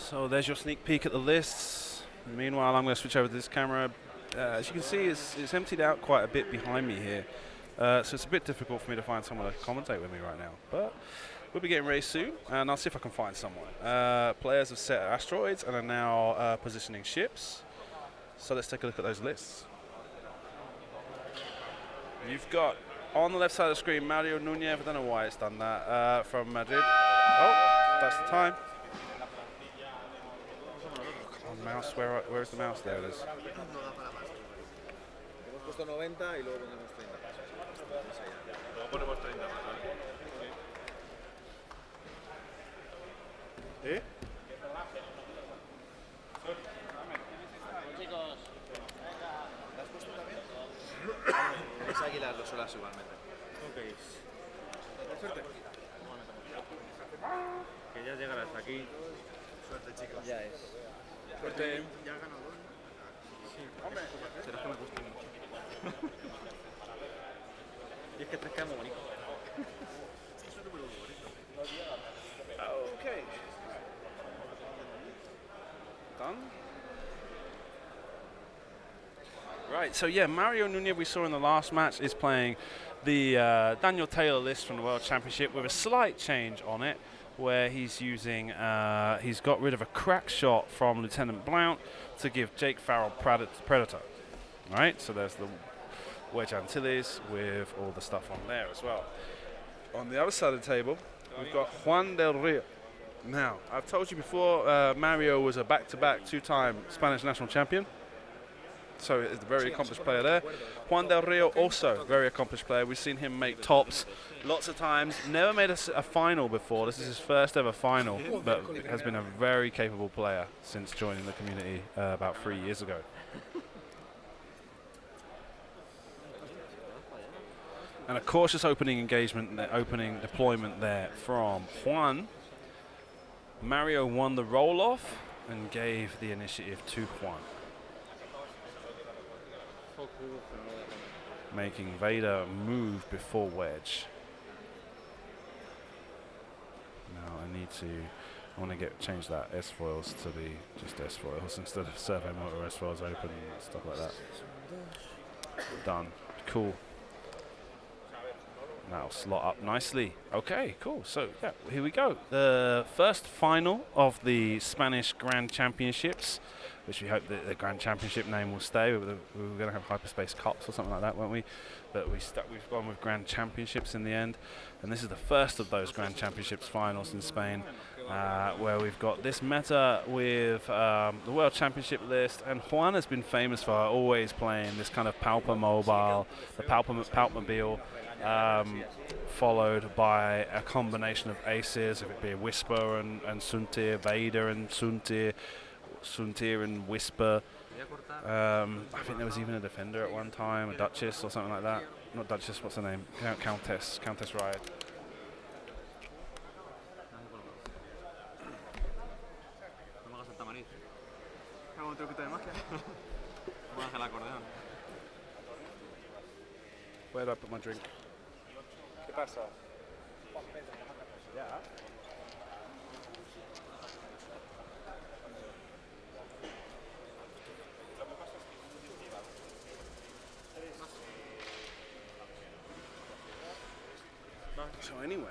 So there's your sneak peek at the lists. Meanwhile, I'm going to switch over to this camera. As you can see, it's emptied out quite a bit behind me here. So it's a bit difficult for me to find someone to commentate with me right now. But we'll be getting ready soon, and I'll see if I can find someone. Players have set asteroids and are now positioning ships. So let's take a look at those lists. You've got, on the left side of the screen, Mario Nuñez. I don't know why it's done that, from Madrid. Oh, that's the time. Come on, mouse. Where's the mouse? There it is. ¿Eh? Es águilas los solas igualmente. Ok. Suerte. Que ya llegarás aquí. Suerte, chicos. Ya es. Suerte. Ya ha ganado. Sí. Será que me gusta mucho. Y es que te queda muy bonito. Es súper bonito. Okay. Done. Right, so yeah, Mario Nuñez we saw in the last match is playing the Daniel Taylor list from the World Championship with a slight change on it, where he's using, he's got rid of a crack shot from Lieutenant Blount to give Jake Farrell Predator. All right, so there's the Wedge Antilles with all the stuff on there as well. On the other side of the table, we've got Juan del Rio. Now, I've told you before, Mario was a back-to-back two-time Spanish national champion. So he's a very accomplished player there. Juan del Rio, also very accomplished player. We've seen him make tops lots of times. Never made a final before. This is his first ever final, but has been a very capable player since joining the community about 3 years ago. And a cautious opening engagement, opening deployment there from Juan. Mario won the roll-off and gave the initiative to Juan. Making Vader move before Wedge. Now I want to change that S-foils to be just S-foils instead of servo motor S-foils open and stuff like that. Done. Cool. That'll slot up nicely. Okay, cool. So yeah, here we go. The first final of the Spanish Grand Championships, which we hope that the Grand Championship name will stay. We were going to have Hyperspace Cups or something like that, weren't we? But we've gone with Grand Championships in the end. And this is the first of those Grand Championships finals in Spain, where we've got this meta with the World Championship list. And Juan has been famous for always playing this kind of Palpa Mobile, the Palpmobile, followed by a combination of aces, if it be Whisper and Suntir, Vader and Suntir and Whisper. I think there was even a Defender at one time, a Duchess or something like that. Not Duchess, what's her name? Countess Riot. Where did I put my drink? ¿Qué pasa? Yeah. So anyway,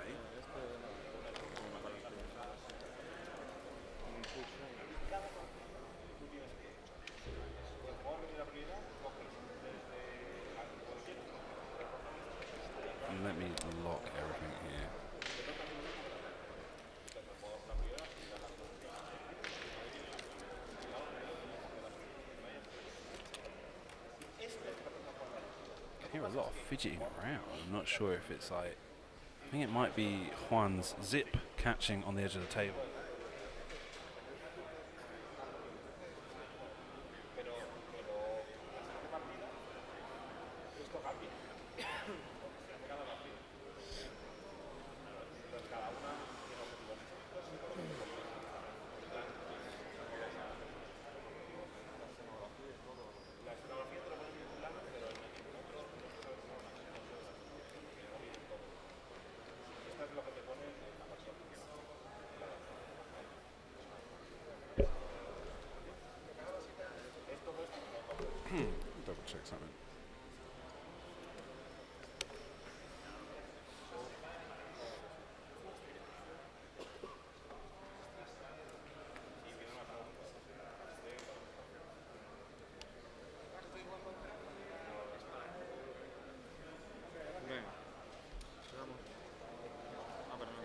let me lock everything here. I hear a lot of fidgeting around. I'm not sure if it's like, I think it might be Juan's zip catching on the edge of the table. check something. Venga. Vamos. Ah, pero no.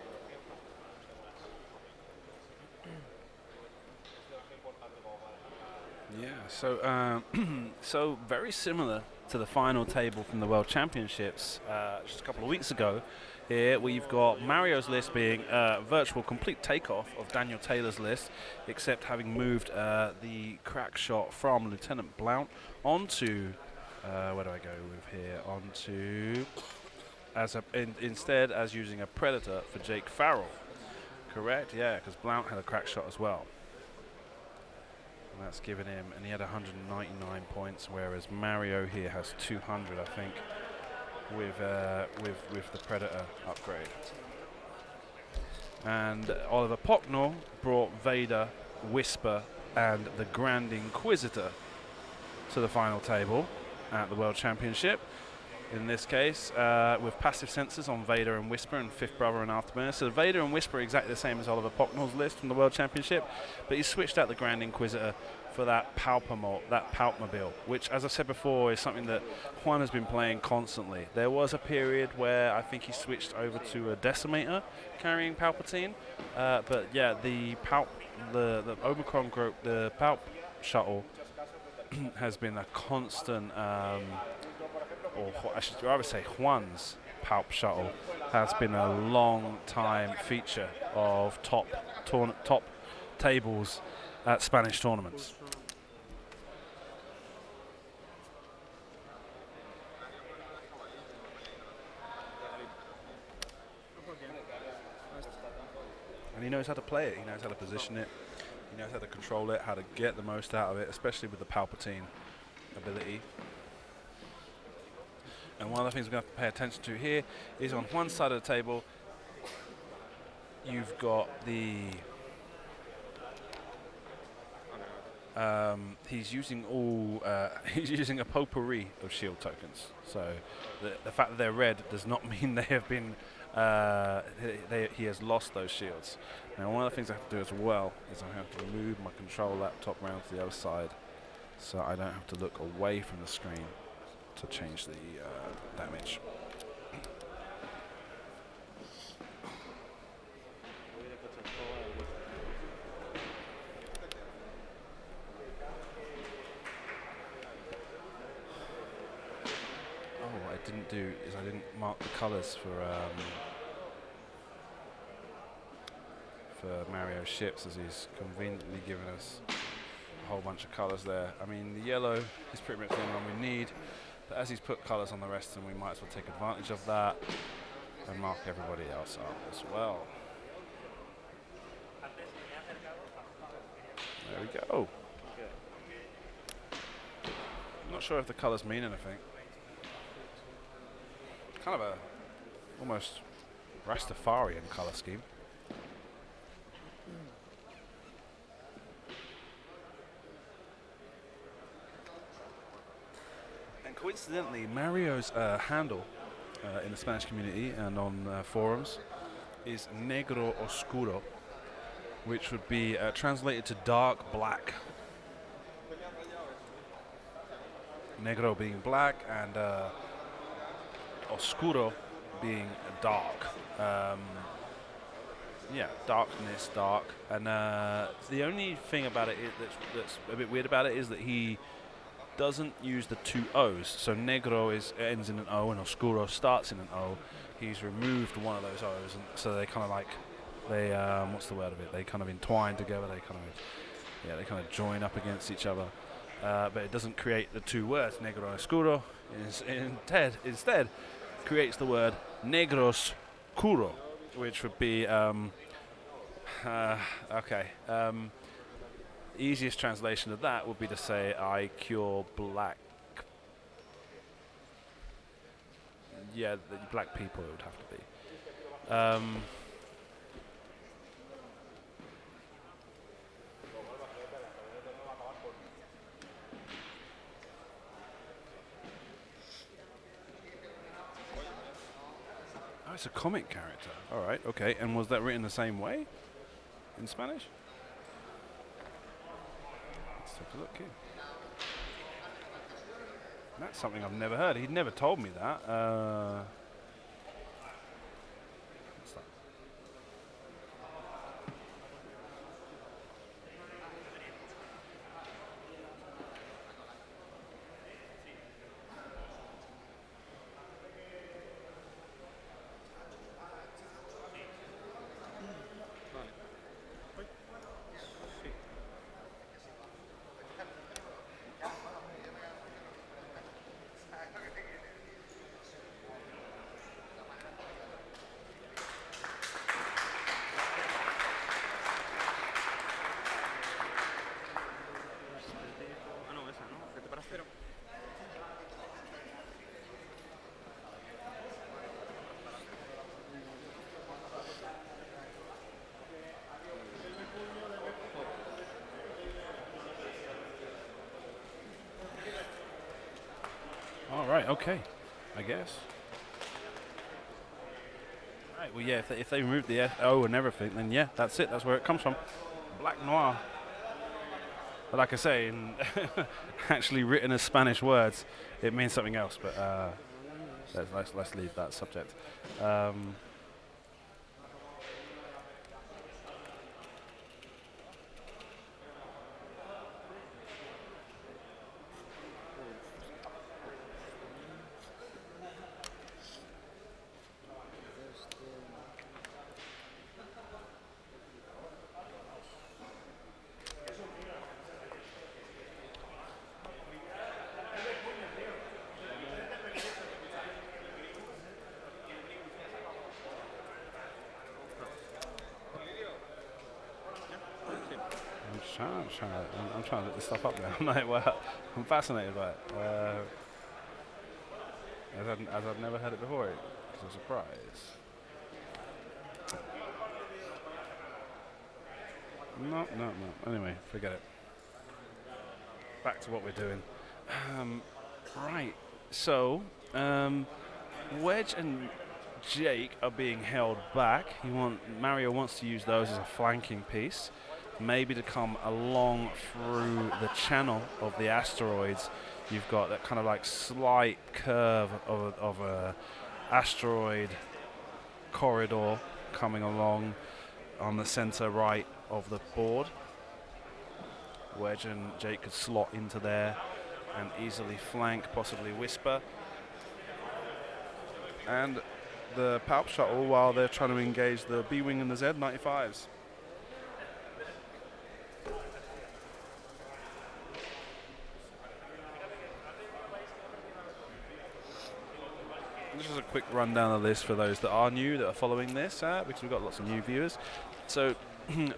Yeah, so so very similar to the final table from the World Championships just a couple of weeks ago. Here we've got Mario's list being a virtual complete takeoff of Daniel Taylor's list, except having moved the crack shot from Lieutenant Blount onto where do I go with here? Onto instead as using a Predator for Jake Farrell. Correct? Yeah, because Blount had a crack shot as well. And that's given him, and he had 199 points, whereas Mario here has 200, I think, with the Predator upgrade. And Oliver Pocknell brought Vader, Whisper, and the Grand Inquisitor to the final table at the World Championship. In this case, with passive sensors on Vader and Whisper and Fifth Brother and Afterburner. So Vader and Whisper are exactly the same as Oliver Pocknell's list from the World Championship, but he switched out the Grand Inquisitor for that Palpmobile, which, as I said before, is something that Juan has been playing constantly. There was a period where I think he switched over to a Decimator carrying Palpatine, but yeah, the Omicron group, the Palp shuttle, has been a constant. Or I should rather say Juan's Palp shuttle has been a long time feature of top tables at Spanish tournaments. And he knows how to play it, he knows how to position it, he knows how to control it, how to get the most out of it, especially with the Palpatine ability. And one of the things we're going to have to pay attention to here is on one side of the table, you've got the... he's using he's using a potpourri of shield tokens. So the fact that they're red does not mean they have been... he has lost those shields. Now one of the things I have to do as well is I have to move my control laptop round to the other side so I don't have to look away from the screen to change the damage. Oh, what I didn't do is I didn't mark the colours for Mario's ships, as he's conveniently given us a whole bunch of colours there. I mean, the yellow is pretty much the only one we need. But as he's put colours on the rest of them, we might as well take advantage of that and mark everybody else up as well. There we go. I'm not sure if the colours mean anything. Kind of a almost Rastafarian colour scheme. Coincidentally, Mario's handle in the Spanish community and on forums is Negro Oscuro, which would be translated to dark black. Negro being black and Oscuro being dark. Yeah, darkness, dark. And the only thing about it that's a bit weird about it is that he doesn't use the two O's. So Negro ends in an O and Oscuro starts in an O. He's removed one of those O's, and so they kind of like what's the word of it? They kind of entwine together. They kind of join up against each other. But it doesn't create the two words Negro and Oscuro. Instead creates the word Negros Curo, which would be easiest translation of that would be to say I cure black. Yeah, the black people it would have to be. it's a comic character. All right, okay. And was that written the same way in Spanish? Let's take a look here. That's something I've never heard. He'd never told me that. What's that? Vale. Uy. Sí. Ah, no, esa, ¿no? ¿Qué te parece? All right, okay. I guess. Right, well, yeah, if they remove the O and everything, then yeah, that's it. That's where it comes from. Black Noir. But like I say, in actually written as Spanish words, it means something else. But let's leave that subject. I'm trying to look this stuff up there. I'm like, well, I'm fascinated by it. As I've never heard it before. It's a surprise. No. Anyway, forget it. Back to what we're doing. Right. So, Wedge and Jake are being held back. Mario wants to use those as a flanking piece, maybe to come along through the channel of the asteroids. You've got that kind of like slight curve of a asteroid corridor coming along on the center right of the board. Wedge and Jake could slot into there and easily flank, possibly Whisper. And the Palp Shuttle while they're trying to engage the B-Wing and the Z-95s. This is a quick rundown of the list for those that are new, that are following this, because we've got lots of new viewers. So,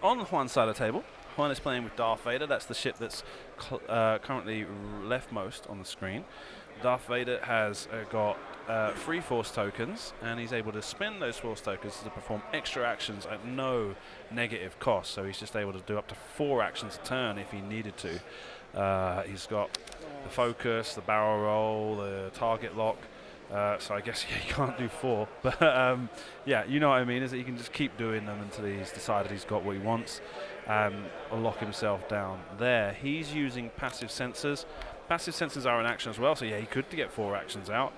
on Juan's side of the table, Juan is playing with Darth Vader. That's the ship that's currently leftmost on the screen. Darth Vader has got 3 Force tokens, and he's able to spend those Force tokens to perform extra actions at no negative cost. So he's just able to do up to 4 actions a turn if he needed to. He's got the focus, the barrel roll, the target lock. So I guess he can't do 4. But yeah, you know what I mean, is that he can just keep doing them until he's decided he's got what he wants and lock himself down there. He's using passive sensors. Passive sensors are an action as well, so yeah, he could get 4 actions out.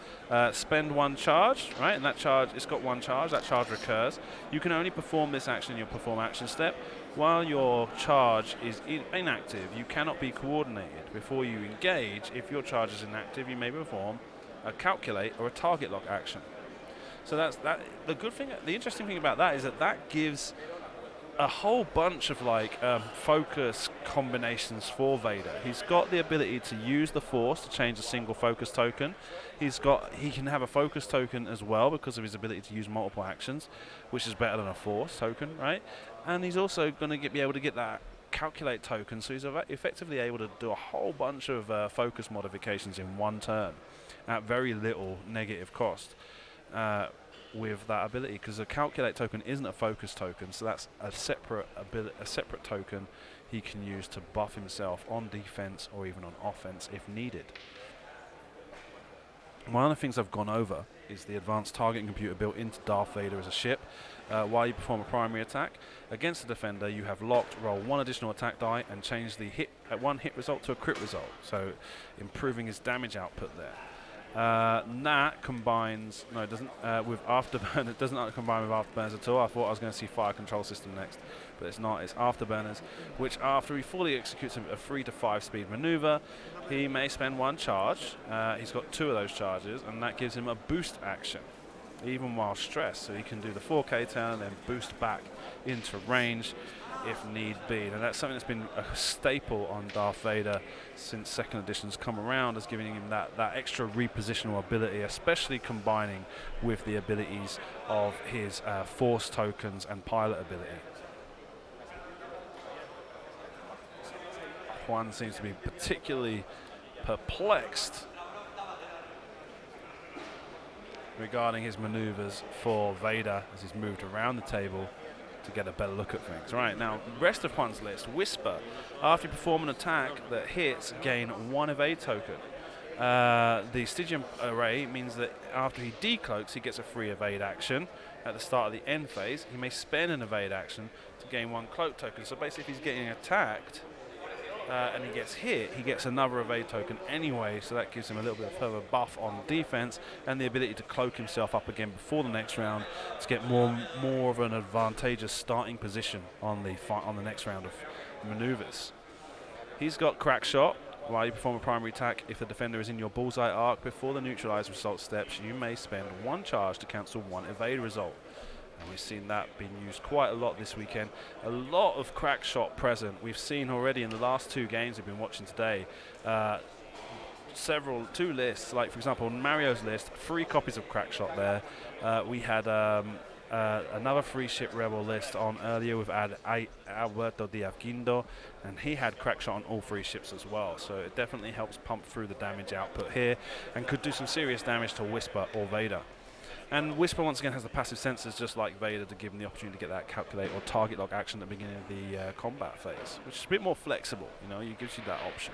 Spend 1 charge, right? And that charge, it's got 1 charge, that charge recurs. You can only perform this action in your perform action step. While your charge is inactive, you cannot be coordinated. Before you engage, if your charge is inactive, you may perform a calculate or a target lock action. So that's that. The good thing, the interesting thing about that is that gives a whole bunch of like focus combinations for Vader. He's got the ability to use the Force to change a single focus token. He can have a focus token as well because of his ability to use multiple actions, which is better than a Force token, right? And he's also going to be able to get that calculate token, so he's effectively able to do a whole bunch of focus modifications in 1 turn at very little negative cost with that ability, because a calculate token isn't a focus token, so that's a separate token he can use to buff himself on defense or even on offense if needed. One of the things I've gone over is the advanced targeting computer built into Darth Vader as a ship. While you perform a primary attack against the defender, you have locked, roll one additional attack die and change the one hit result to a crit result, so improving his damage output there. That combines, no, it doesn't, with Afterburner. It doesn't combine with Afterburners at all. I thought I was going to see Fire Control System next, but it's not. It's Afterburners, which after he fully executes a 3 to 5 speed maneuver, he may spend 1 charge. He's got 2 of those charges, and that gives him a boost action, even while stressed. So he can do the 4K turn and then boost back into range if need be. And that's something that's been a staple on Darth Vader since second edition's come around, as giving him that extra repositional ability, especially combining with the abilities of his force tokens and pilot ability. Juan seems to be particularly perplexed regarding his maneuvers for Vader as he's moved around the table to get a better look at things. Right, now, rest of Juan's list. Whisper. After you perform an attack that hits, gain 1 evade token. The Stygian array means that after he decloaks, he gets a free evade action. At the start of the end phase, he may spend an evade action to gain 1 cloak token. So basically, if he's getting attacked and he gets hit, he gets another evade token anyway, so that gives him a little bit of further buff on defense and the ability to cloak himself up again before the next round to get more of an advantageous starting position on the next round of maneuvers. He's got Crack Shot. While you perform a primary attack, if the defender is in your bullseye arc before the neutralize result steps, you may spend 1 charge to cancel 1 evade result. And we've seen that being used quite a lot this weekend. A lot of Crack Shot present. We've seen already in the last 2 games we've been watching today, 2 lists, like for example Mario's list, 3 copies of Crack Shot there. We had another free ship rebel list on earlier with Alberto Diavgindo, and he had Crack Shot on all 3 ships as well, so it definitely helps pump through the damage output here and could do some serious damage to Whisper or Vader. And Whisper once again has the passive sensors just like Vader to give him the opportunity to get that calculate or target lock action at the beginning of the combat phase, which is a bit more flexible, it gives you that option.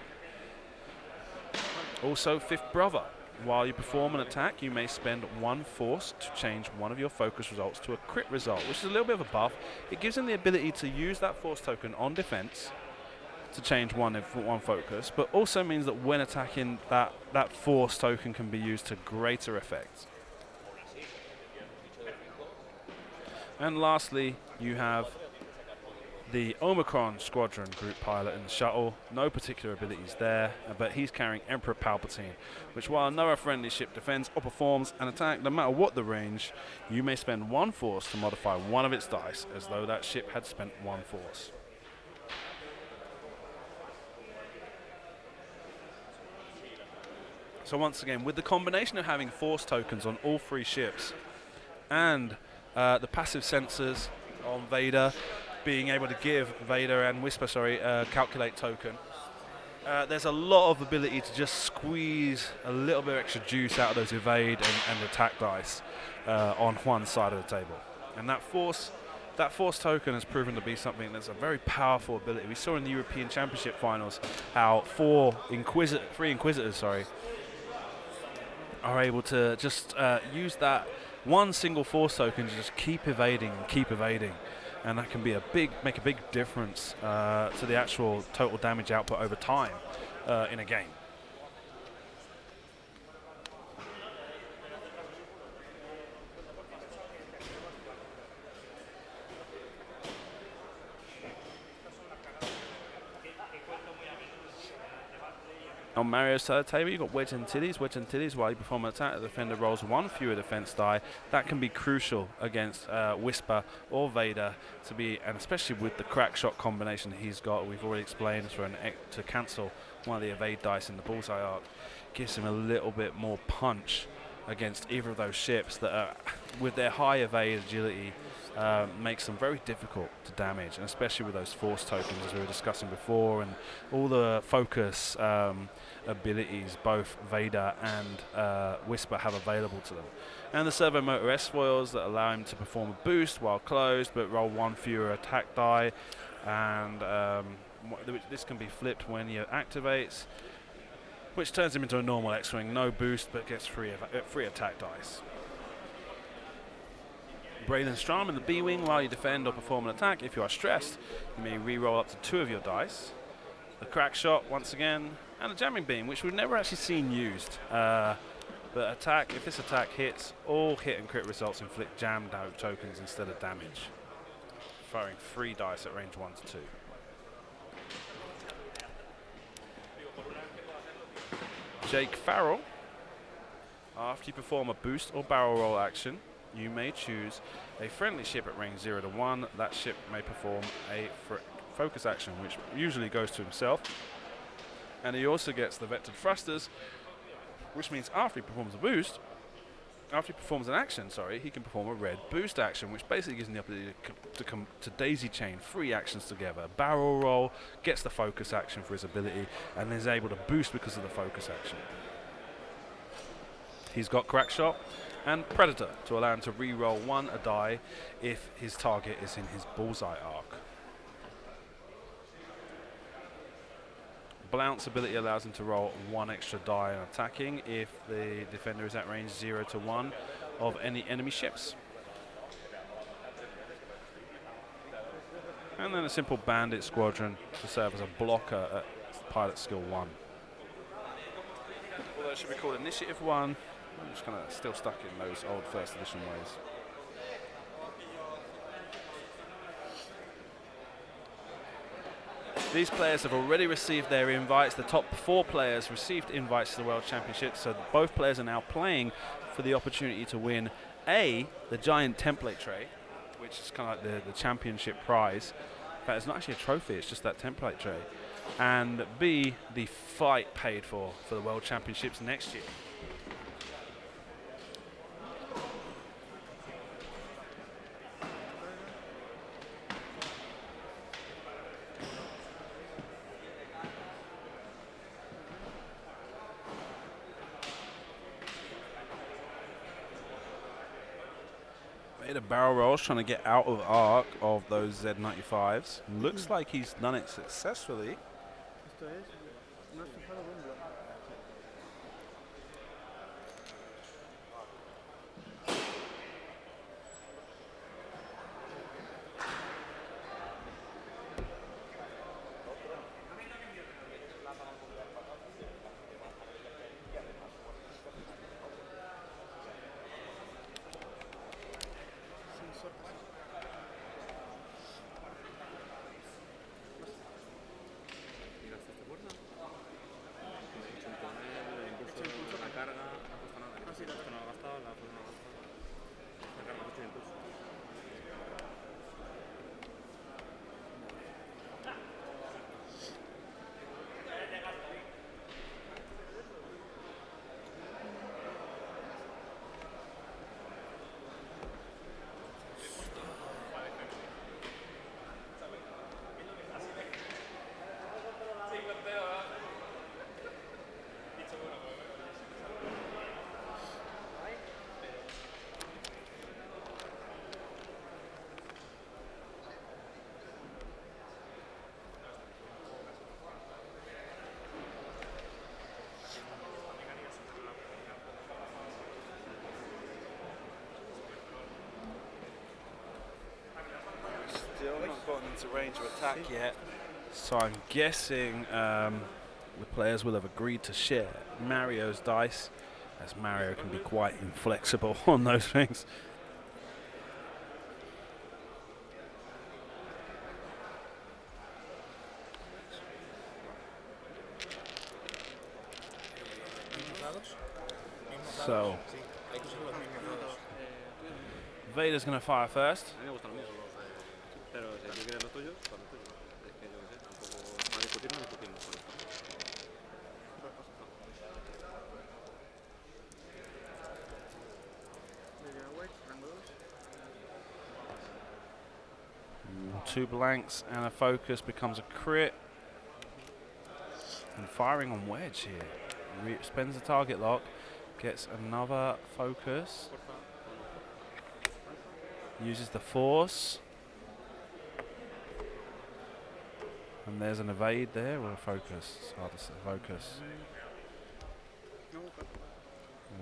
Also, 5th Brother. While you perform an attack, you may spend 1 force to change one of your focus results to a crit result, which is a little bit of a buff. It gives him the ability to use that force token on defense to change one focus, but also means that when attacking, that force token can be used to greater effect. And lastly, you have the Omicron Squadron group pilot in the shuttle. No particular abilities there, but he's carrying Emperor Palpatine, which while another friendly ship defends or performs an attack, no matter what the range, you may spend 1 force to modify 1 of its dice, as though that ship had spent 1 force. So once again, with the combination of having force tokens on all 3 ships and the passive sensors on Vader, being able to give Vader and Whisper, calculate token, there's a lot of ability to just squeeze a little bit of extra juice out of those evade and attack dice on one side of the table. And that force token has proven to be something that's a very powerful ability. We saw in the European Championship finals how 3 Inquisitors, are able to just use that 1 single force token to just keep evading, and that can be make a big difference to the actual total damage output over time in a game. On Mario's side of the table, you've got Wedge Antilles. While you perform an attack, the defender rolls 1 fewer defense die. That can be crucial against Whisper or Vader and especially with the Crack Shot combination he's got, we've already explained, to cancel one of the evade dice in the bullseye arc. Gives him a little bit more punch against either of those ships that are, with their high evade agility, makes them very difficult to damage, and especially with those force tokens as we were discussing before, and all the focus abilities both Vader and Whisper have available to them. And the servo motor S foils that allow him to perform a boost while closed but roll 1 fewer attack die, and this can be flipped when he activates. which turns him into a normal X-Wing. No boost, but gets free attack dice. Braden Strom in the B-Wing. While you defend or perform an attack, if you are stressed, you may re-roll up to 2 of your dice. The crack shot, once again, and a jamming beam, which we've never actually seen used. But attack, if this attack hits, all hit and crit results inflict jam tokens instead of damage. Firing 3 dice at range 1 to 2. Jake Farrell. After you perform a boost or barrel roll action, you may choose a friendly ship at range 0 to 1. That ship may perform a focus action, which usually goes to himself. And he also gets the vectored thrusters, which means after he performs an action, he can perform a red boost action, which basically gives him the ability to daisy chain 3 actions together. Barrel roll, gets the focus action for his ability, and is able to boost because of the focus action. He's got crack shot and predator to allow him to re-roll 1 a die if his target is in his bullseye arc. Blounce ability allows him to roll 1 extra die on attacking if the defender is at range 0 to 1 of any enemy ships. And then a simple bandit squadron to serve as a blocker at pilot skill 1. Although it should be called initiative 1, I'm just kind of still stuck in those old first edition ways. These players have already received their invites. The top 4 players received invites to the World Championship, so both players are now playing for the opportunity to win A, the giant template tray, which is kind of like the championship prize. In fact, it's not actually a trophy, it's just that template tray. And B, the fight paid for the World Championships next year. Made a barrel roll trying to get out of arc of those Z95s. Looks like he's done it successfully. Still not gotten into range of attack yet, so I'm guessing the players will have agreed to share Mario's dice, as Mario can be quite inflexible on those things. So Vader's going to fire first. A mí me gustan los míos, pero si tú quieres los tuyos, pues los tuyos. Es que yo qué sé, tampoco a discutir no discutimos con esto. Two blanks and a focus becomes a crit. And firing on wedge here. Spends the target lock, gets another focus. Uses the force. And there's an evade there, or a focus. It's hard to say. Focus.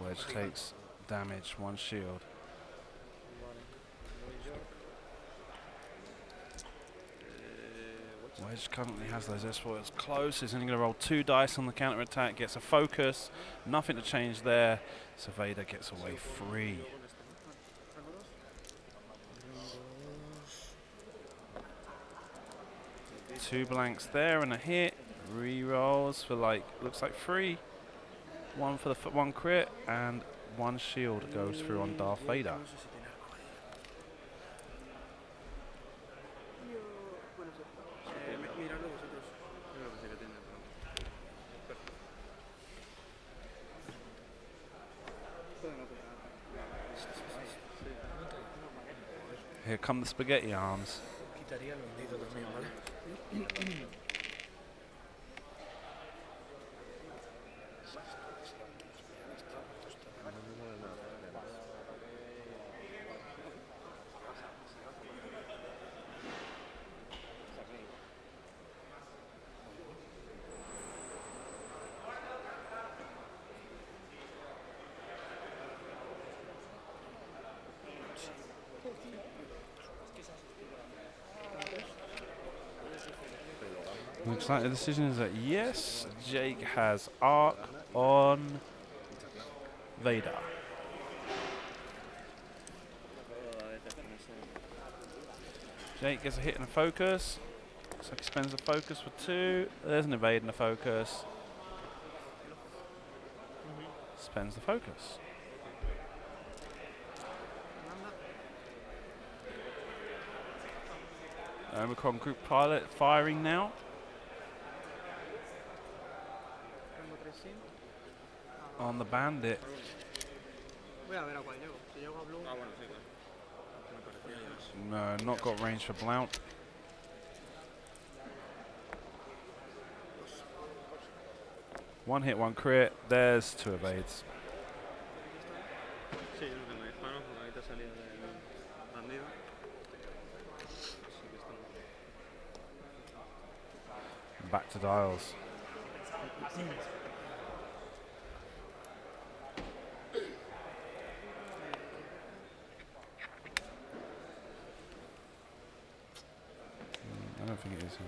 Wedge takes damage, 1 shield. Wedge currently has those S-foils close. He's only going to roll 2 dice on the counter attack. Gets a focus. Nothing to change there. So Vader gets away free. 2 blanks there and a hit. Rerolls for looks like 3. 1 for the 1 crit and 1 shield goes through on Darth Vader. Here come the spaghetti arms. Quitaría el bendito también, ¿vale? Looks like the decision is that yes, Jake has arc on Vader. Jake gets a hit and a focus. Looks like he spends a focus for 2. There's an evade and a focus. Spends the focus. Omicron group pilot firing now. On the bandit. No, not got range for Blount. One hit, 1 crit. There's 2 evades. Back to dials. I don't think it is him.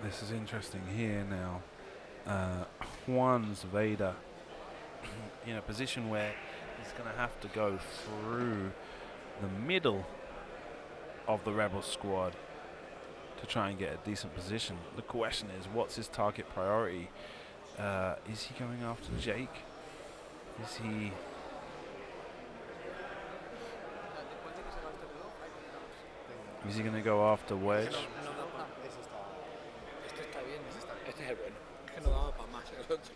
This is interesting here now. Juan's Vader in a position where he's going to have to go through the middle of the Rebel squad to try and get a decent position. The question is, what's his target priority? Is he going after Jake? Is he... Is he going to go after Wedge? Que no daba para más el otro.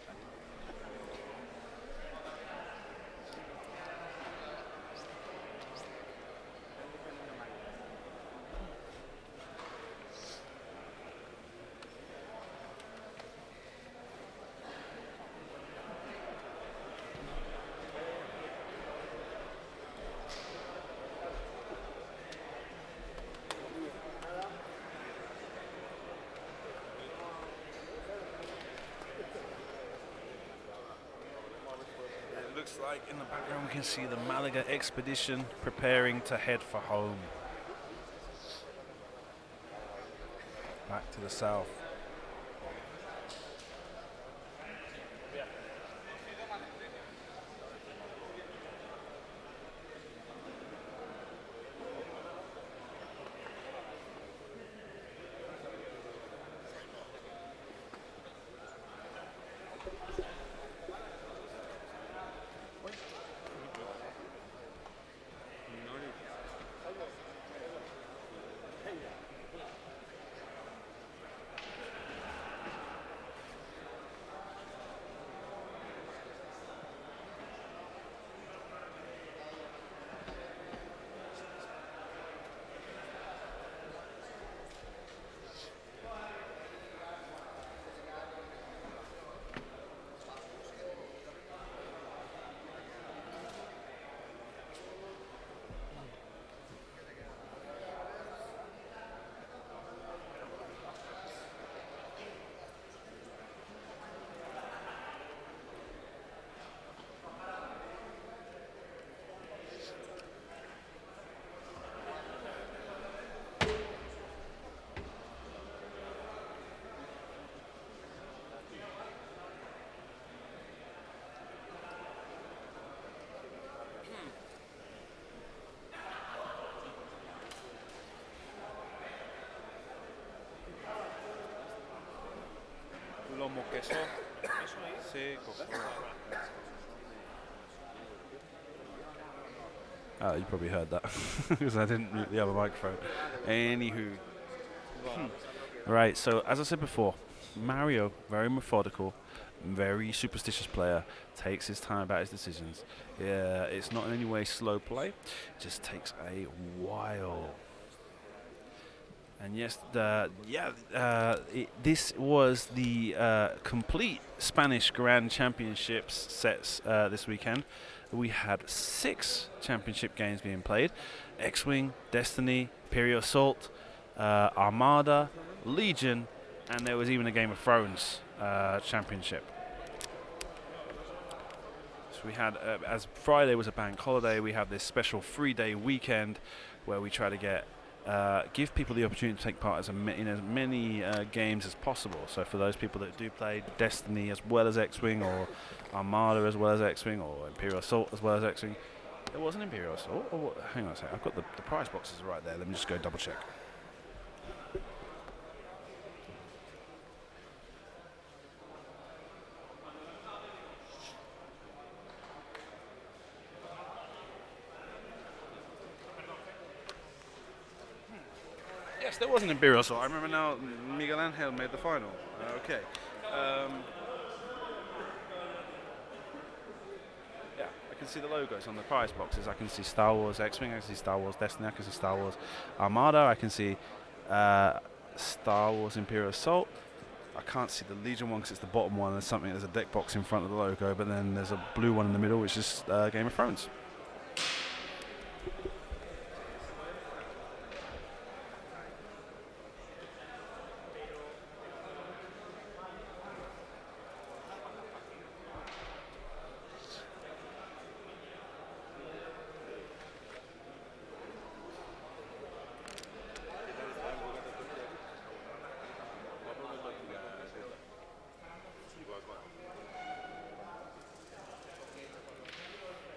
like in the background we can see the Malaga expedition preparing to head for home. Back to the south. Lomo queso. Sí, you probably heard that because I didn't mute the other microphone. Anywho. Right, so as I said before, Mario, very methodical, very superstitious player, takes his time about his decisions. Yeah, it's not in any way slow play, it just takes a while. And yes, this was the complete Spanish Grand Championships sets this weekend. We had 6 championship games being played: X-Wing, Destiny, Imperial Assault, Armada, Legion, and there was even a Game of Thrones championship. So we had, as Friday was a bank holiday, we have this special 3-day weekend where we try to give people the opportunity to take part in as many games as possible. So for those people that do play Destiny as well as X-Wing, or Armada as well as X-Wing, or Imperial Assault as well as X-Wing. There was an Imperial Assault? Or what? Hang on a second, I've got the prize boxes right there. Let me just go double check. Yes, there was an Imperial Assault. I remember now Miguel Angel made the final. Okay. Yeah, I can see the logos on the prize boxes. I can see Star Wars X-Wing, I can see Star Wars Destiny, I can see Star Wars Armada, I can see Star Wars Imperial Assault. I can't see the Legion one because it's the bottom one. There's a deck box in front of the logo, but then there's a blue one in the middle, which is Game of Thrones.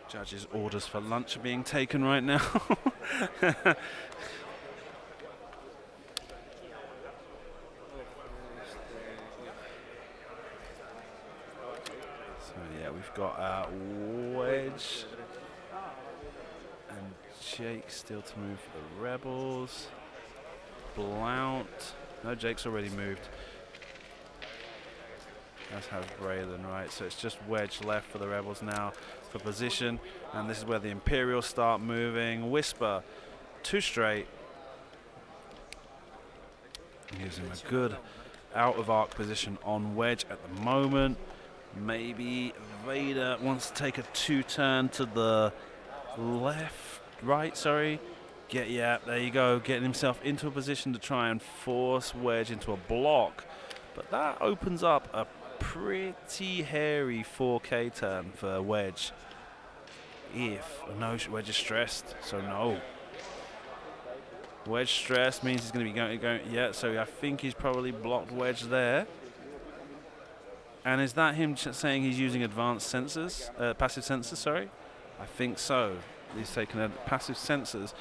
Judges' orders for lunch are being taken right now. So yeah, we've got Wedge and Jake still to move for the Rebels. Blount. No, Jake's already moved. As has Braylon, right? So it's just Wedge left for the Rebels now for position. And this is where the Imperials start moving. Whisper, 2 straight. Gives him a good out-of-arc position on Wedge at the moment. Maybe Vader wants to take a 2-turn to the right, sorry. Yeah, there you go. Getting himself into a position to try and force Wedge into a block. But that opens up a pretty hairy 4K turn for Wedge. if no wedge is stressed, so no. Wedge stressed means he's going to be going. Yeah, so I think he's probably blocked wedge there. And is that him saying he's using advanced sensors, passive sensors? Sorry, I think so. He's taken a passive sensors,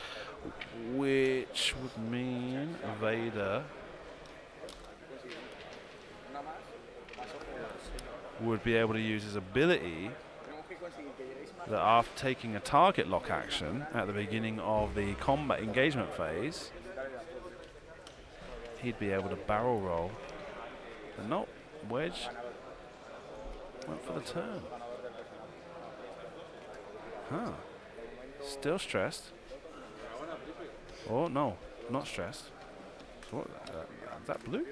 which would mean Vader would be able to use his ability that after taking a target lock action at the beginning of the combat engagement phase, he'd be able to barrel roll. But no, wedge went for the turn. Huh. Still stressed. Oh, no, not stressed. So what, is that blue?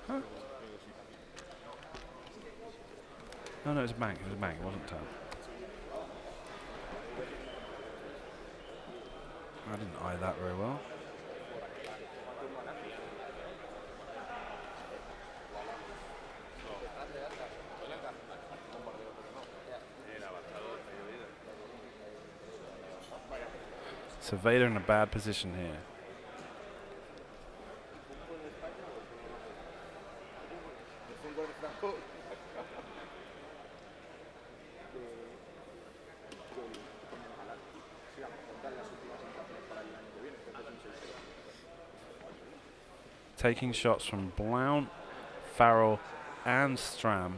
Huh? No, it was a bank. It was a bank. It wasn't turn. I didn't eye that very well. So Vader in a bad position here. Taking shots from Blount, Farrell, and Stram.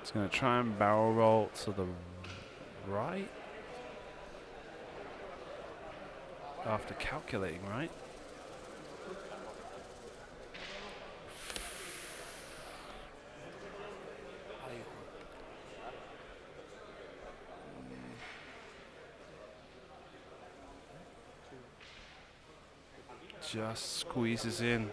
It's going to try and barrel roll to the right. After calculating, right? Just squeezes in.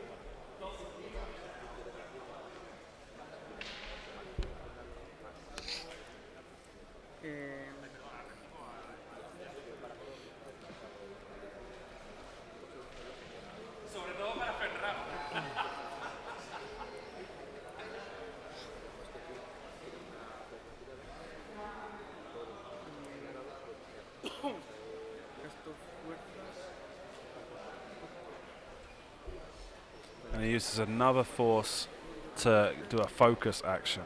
And he uses another force to do a focus action.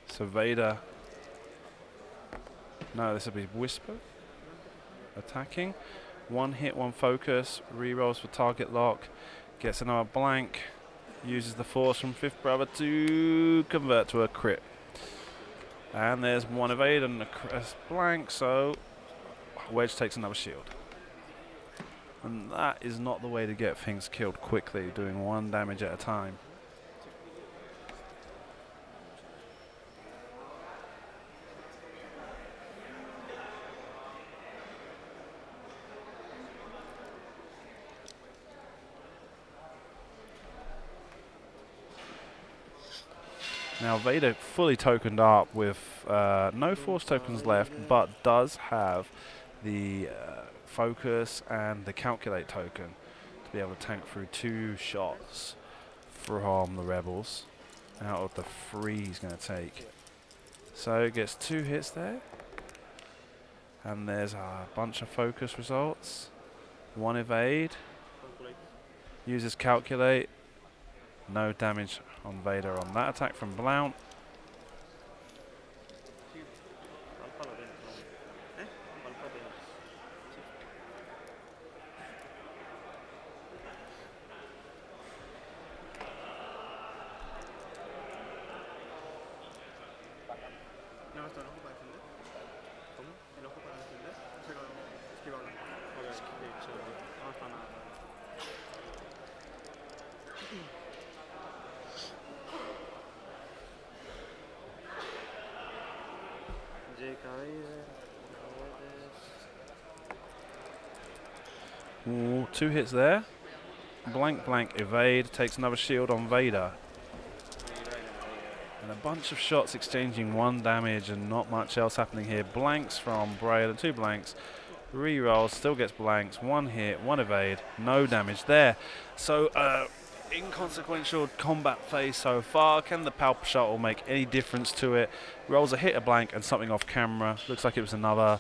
So Vader, no, this will be Whisper, attacking. One hit, one focus, re-rolls for target lock, gets another blank, uses the force from Fifth Brother to convert to a crit. And there's one evade and a blank, so Wedge takes another shield. And that is not the way to get things killed quickly, doing one damage at a time. Now Vader fully tokened up with no force tokens left, but does have the focus and the calculate token to be able to tank through 2 shots from the rebels out of the 3 he's going to take. So it gets 2 hits there, and there's a bunch of focus results. 1 evade, uses calculate. No damage on Vader on that attack from Blount. Sí, no está nada. Ooh, 2 hits there. Blank, blank, evade. Takes another shield on Vader. And a bunch of shots exchanging 1 damage and not much else happening here. Blanks from Braylon, 2 blanks. Rerolls, still gets blanks. 1 hit, 1 evade. No damage there. So, inconsequential combat phase so far. Can the Palp Shuttle make any difference to it? Rolls a hit, a blank, and something off camera. Looks like it was another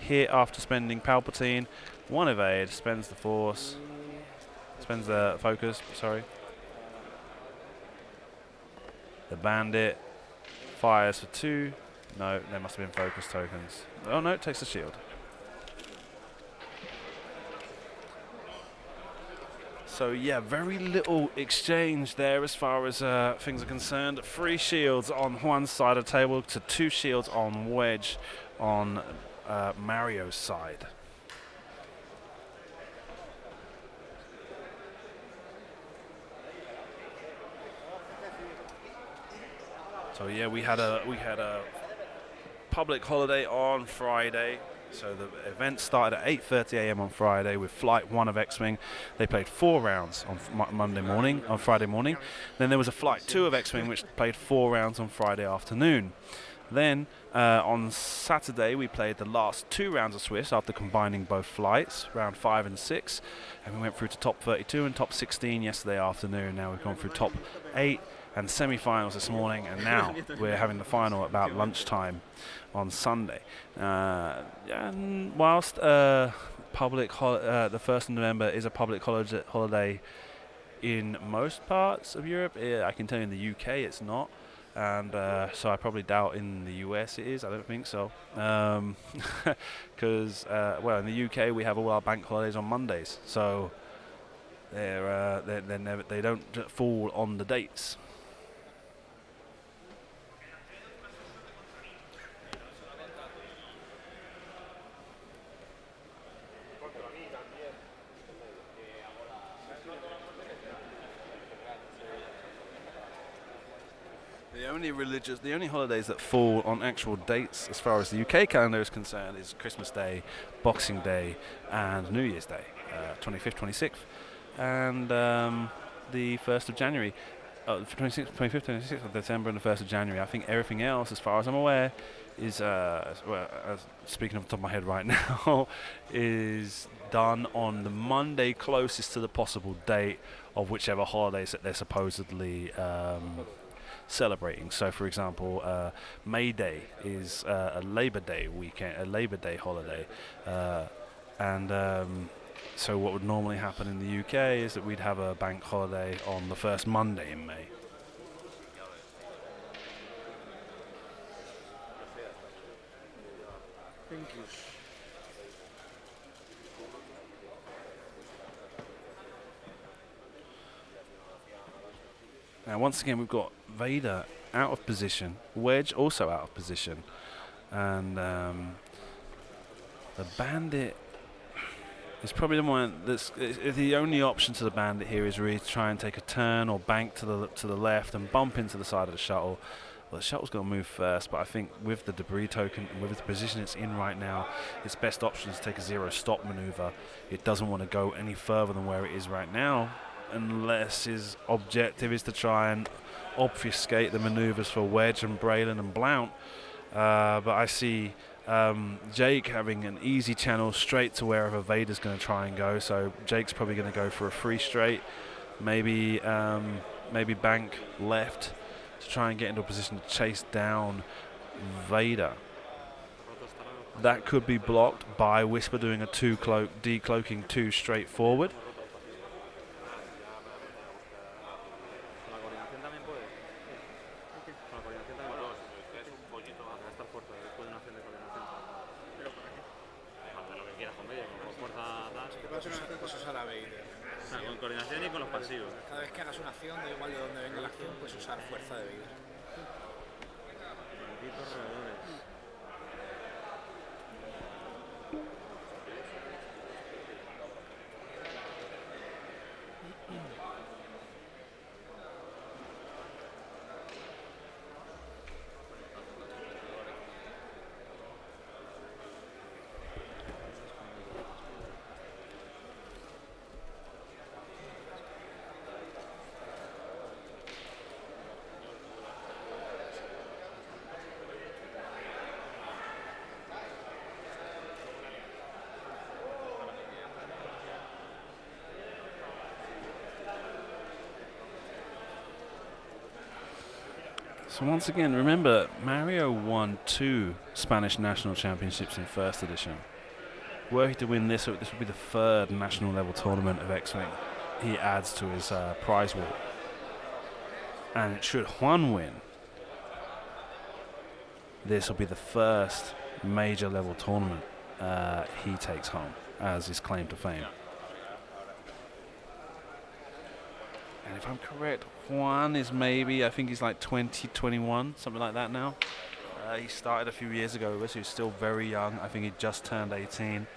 hit after spending Palpatine. 1 evade, spends the force. Spends the focus, sorry. The bandit fires for 2. No, there must have been focus tokens. Oh no, it takes the shield. So yeah, very little exchange there as far as things are concerned. 3 shields on Juan's side of the table to 2 shields on Wedge on Mario's side. So yeah, we had a public holiday on Friday. So the event started at 8:30 a.m. on Friday with Flight 1 of X-Wing. They played 4 rounds on Friday morning. Then there was a Flight 2 of X-Wing which played 4 rounds on Friday afternoon. Then on Saturday we played the last 2 rounds of Swiss after combining both flights, round 5 and 6. And we went through to top 32 and top 16 yesterday afternoon. Now we've gone through top 8 and semi-finals this morning, and now we're having the final at about lunchtime on Sunday. And whilst the 1st of November is a public holiday in most parts of Europe, I can tell you in the UK it's not, and so I probably doubt in the US it is. I don't think so, because well, in the UK we have all our bank holidays on Mondays, so they don't fall on the dates. The only holidays that fall on actual dates as far as the UK calendar is concerned is Christmas Day, Boxing Day, and New Year's Day, 25th, 26th, and the 1st of January. 25th, 26th of December and the 1st of January. I think everything else, as far as I'm aware, is, speaking off the top of my head right now, is done on the Monday closest to the possible date of whichever holidays that they're supposedly celebrating. So, for example, May Day is a Labor Day weekend, a Labor Day holiday, and so what would normally happen in the UK is that we'd have a bank holiday on the first Monday in May. Thank you. Now, once again, we've got Vader out of position, Wedge also out of position, and the Bandit is probably the one that's the only option to the Bandit here is really to try and take a turn or bank to the left and bump into the side of the shuttle. Well, the shuttle's going to move first, but I think with the debris token and with the position it's in right now, its best option is to take a 0 stop maneuver. It doesn't want to go any further than where it is right now, unless his objective is to try and obfuscate the maneuvers for Wedge and Braylon and Blount. But I see Jake having an easy channel straight to wherever Vader's going to try and go. So Jake's probably going to go for a free straight, maybe bank left to try and get into a position to chase down Vader. That could be blocked by Whisper doing a 2 cloak, decloaking 2 straight forward. Con coordinación y con los pasivos. Cada vez que hagas una acción, da igual de dónde venga la acción, puedes usar fuerza de vida. So once again, remember, Mario won 2 Spanish national championships in first edition. Were he to win this, this would be the 3rd national level tournament of X-Wing he adds to his prize wall. And should Juan win, this will be the first major level tournament he takes home as his claim to fame. And if I'm correct, Juan is maybe, I think he's like 20, 21, something like that now. He started a few years ago with us. He was still very young. I think he just turned 18.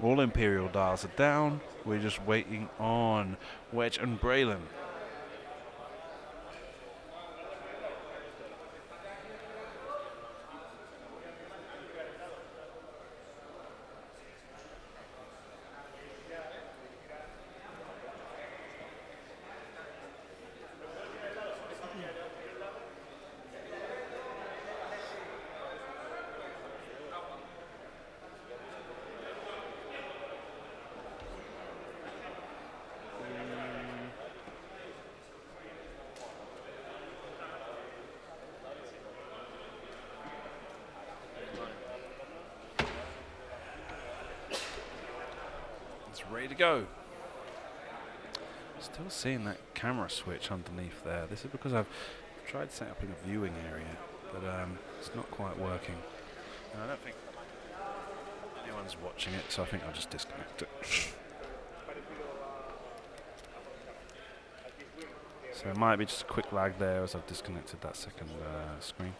All Imperial dials are down. We're just waiting on Wedge and Braylon. Ready to go. Still seeing that camera switch underneath there. This is because I've tried setting up in a viewing area, but it's not quite working. And I don't think anyone's watching it, so I think I'll just disconnect it. So it might be just a quick lag there as I've disconnected that second screen.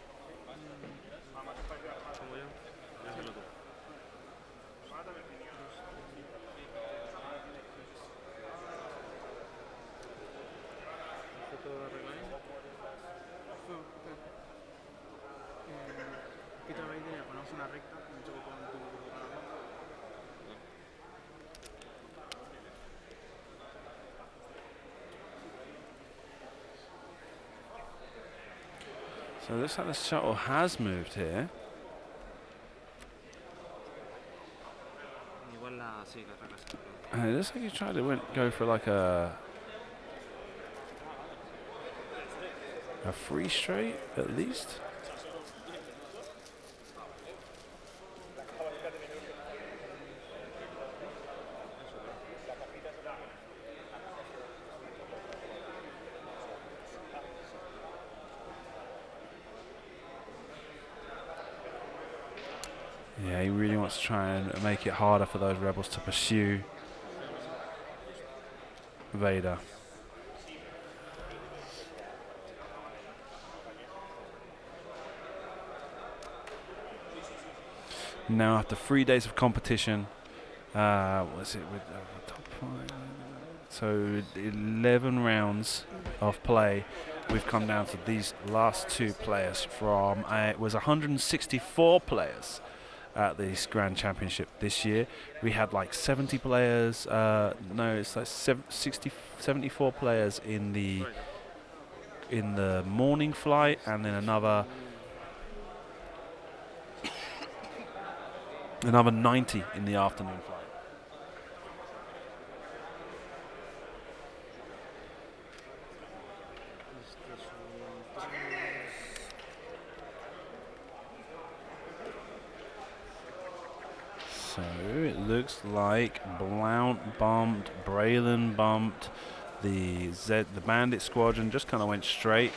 So it looks like the shuttle has moved here. And it looks like he tried to go for like a free straight at least. Yeah, he really wants to try and make it harder for those rebels to pursue Vader. Now after 3 days of competition, what's it with top 5? So 11 rounds of play. We've come down to these last 2 players from, it was 164 players at this Grand Championship this year. We had like 70 players, no, it's like 74 players in the morning flight, and then another 90 in the afternoon flight. So it looks like Blount bumped, Braylon bumped, the Bandit Squadron just kind of went straight.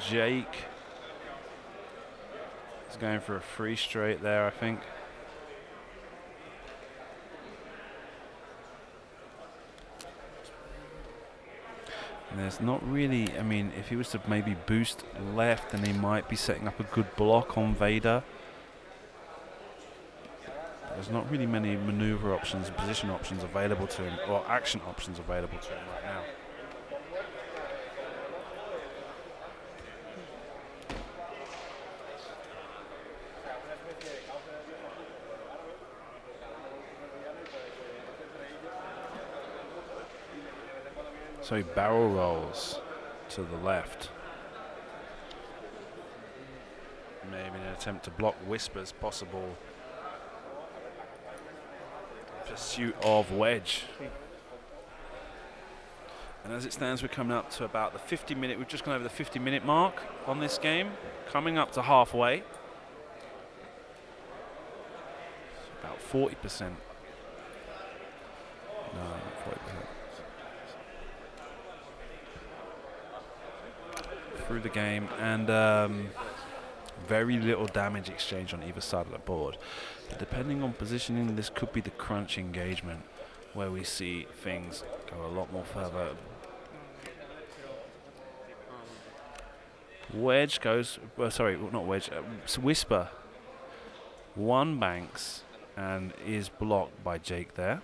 Jake is going for a free straight there, I think. And there's not really, I mean, if he was to maybe boost left, then he might be setting up a good block on Vader. There's not really many maneuver options, position options available to him, or action options available to him right now. So he barrel rolls to the left. Maybe an attempt to block Whisper's possible pursuit of Wedge. And as it stands, we're coming up to about the 50-minute. We've just gone over the 50-minute mark on this game, coming up to halfway. About 40%. No, not 40%. Through the game, and very little damage exchange on either side of the board. But depending on positioning, this could be the crunch engagement where we see things go a lot more further. Wedge goes, well, sorry, not Wedge, Whisper. One banks and is blocked by Jake there.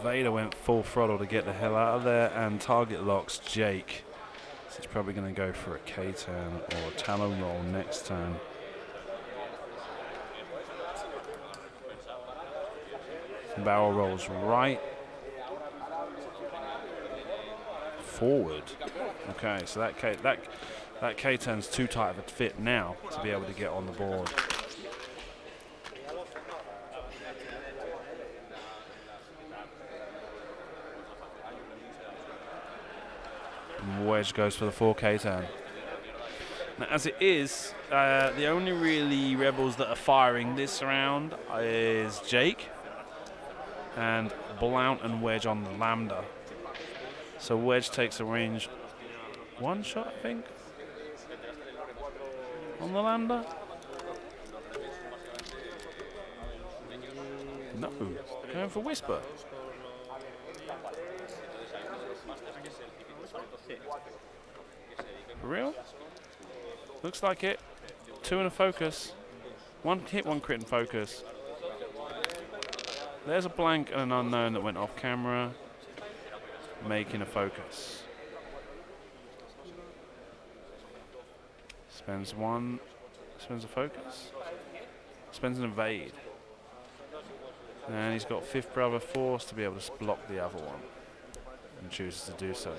Vader went full throttle to get the hell out of there, and target locks Jake. So he's probably going to go for a K-turn or a talon roll next turn. Barrel rolls right. Forward. Okay, so that K-turn's too tight of a fit now to be able to get on the board. Wedge goes for the 4K turn. Now, as it is, the only really rebels that are firing this round is Jake and Blount and Wedge on the Lambda. So Wedge takes a range one shot, I think, on the Lambda. No, going for Whisper. For real? Looks like it. 2 and a focus. 1 hit, 1 crit and focus. There's a blank and an unknown that went off camera, making a focus. Spends a focus. Spends an evade. And he's got Fifth Brother Force to be able to block the other one. And chooses to do so.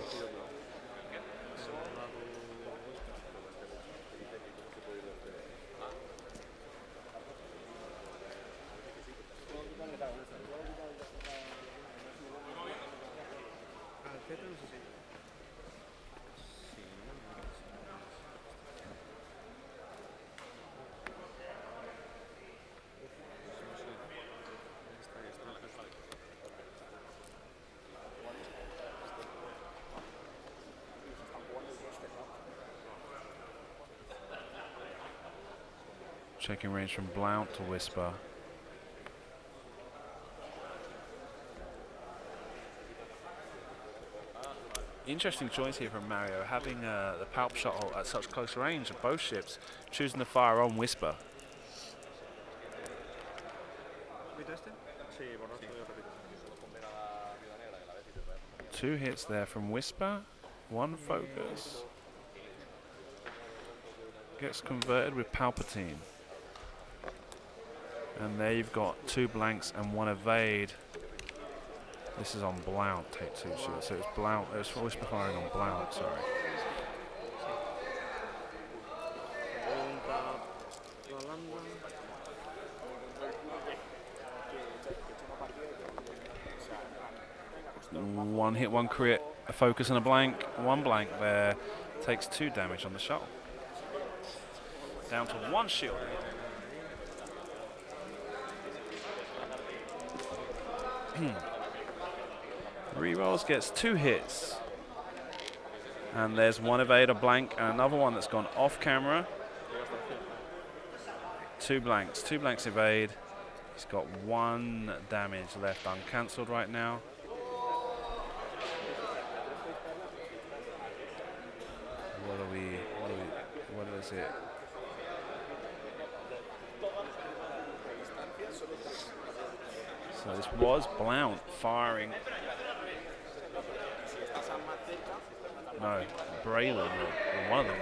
Checking range from Blount to Whisper. Interesting choice here from Mario, having the Palp shot at such close range of both ships, choosing to fire on Whisper. Two hits there from Whisper, 1 focus. Gets converted with Palpatine. And there you've got 2 blanks and 1 evade. This is on Blount, take 2 shields. So it's Blount, it's Whisper firing on Blount, sorry. One hit, one crit, a focus and a blank. One blank there. Takes 2 damage on the shuttle. Down to 1 shield. Rerolls, gets 2 hits. And there's one evade, a blank, and another one that's gone off camera. 2 blanks evade. He's got 1 damage left uncancelled right now. What is it? So this was Blount firing. No, Braylon or one of them.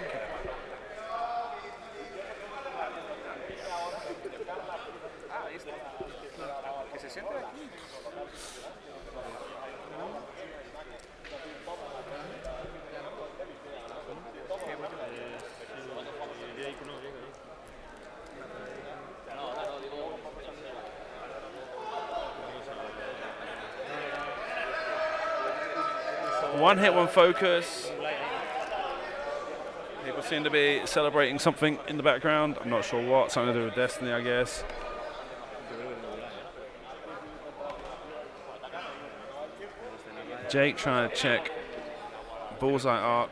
One hit, one focus. People seem to be celebrating something in the background. I'm not sure what. Something to do with Destiny, I guess. Jake trying to check bullseye arc.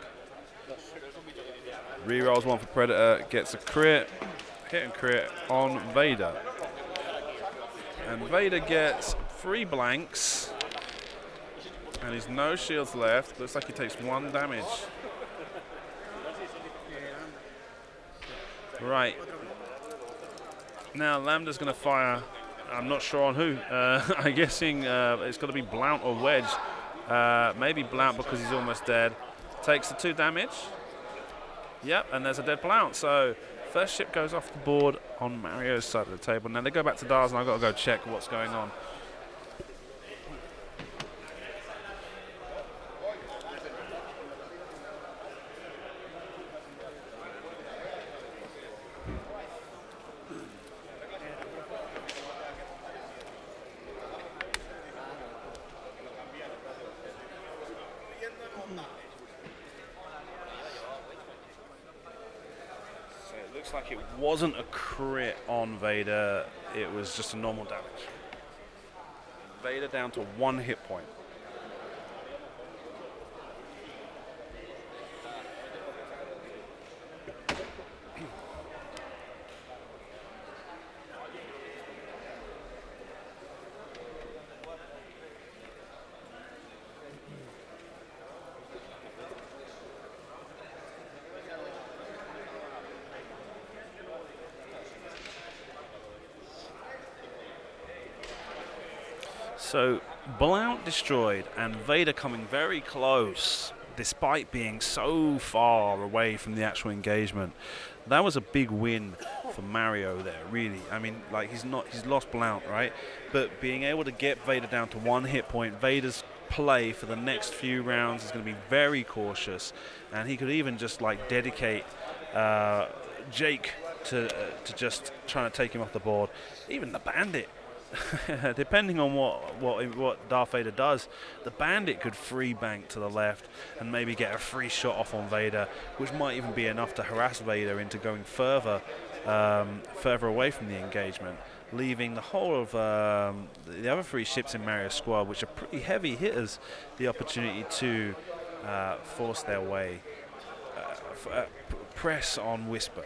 Rerolls one for Predator. Gets a crit. Hit and crit on Vader. And Vader gets 3 blanks. And he's no shields left. Looks like he takes 1 damage. Right. Now Lambda's going to fire. I'm not sure on who. I'm guessing it's going to be Blount or Wedge. Maybe Blount because he's almost dead. Takes the 2 damage. Yep, and there's a dead Blount. So first ship goes off the board on Mario's side of the table. Now they go back to Dars, and I've got to go check what's going on. Looks like it wasn't a crit on Vader, it was just a normal damage. Vader down to 1 hit point. So Blount destroyed and Vader coming very close despite being so far away from the actual engagement. That was a big win for Mario there, really. I mean, like he's lost Blount, right? But being able to get Vader down to 1 hit point, Vader's play for the next few rounds is going to be very cautious, and he could even just like dedicate Jake to just trying to take him off the board. Even the Bandit. Depending on what Darth Vader does, the Bandit could free bank to the left and maybe get a free shot off on Vader, which might even be enough to harass Vader into going further away from the engagement, leaving the whole of the other 3 ships in Mario's squad, which are pretty heavy hitters, the opportunity to force their way, press on Whisper.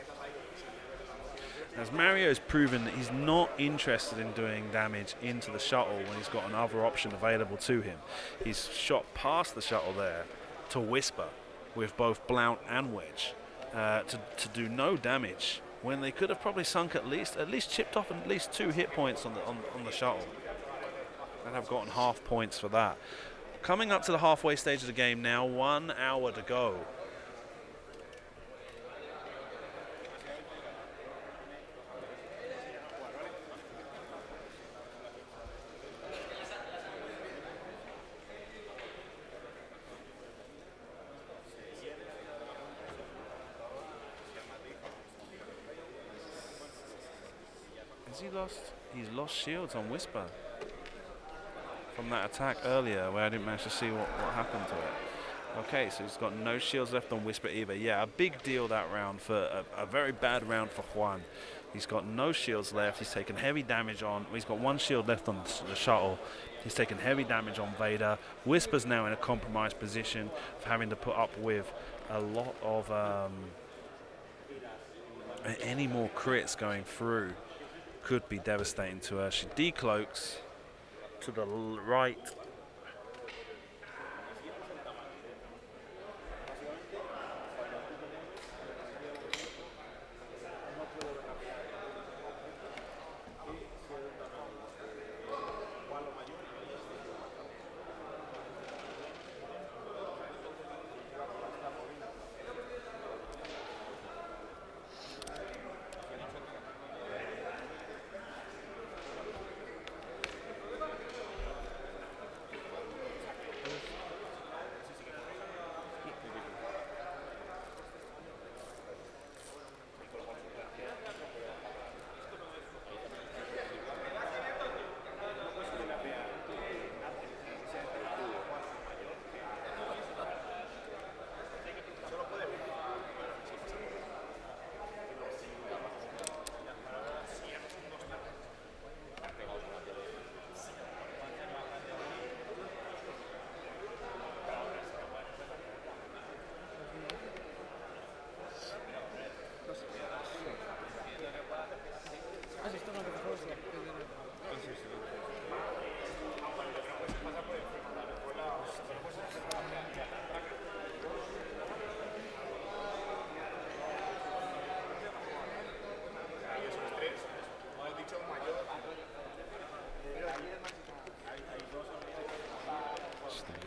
As Mario's proven that he's not interested in doing damage into the shuttle when he's got another option available to him. He's shot past the shuttle there to Whisper with both Blount and Wedge to do no damage when they could have probably sunk at least chipped off at least 2 hit points on the shuttle and have gotten half points for that. Coming up to the halfway stage of the game now, 1 hour to go. He's lost shields on Whisper. from that attack earlier where I didn't manage to see what happened to it. Okay, so he's got no shields left on Whisper either. Yeah, a big deal that round for a very bad round for Juan. He's got no shields left. He's taken heavy damage on. He's got one shield left on the shuttle. He's taken heavy damage on Vader. Whisper's now in a compromised position of having to put up with a lot of any more crits going through could be devastating to her. She decloaks to the right.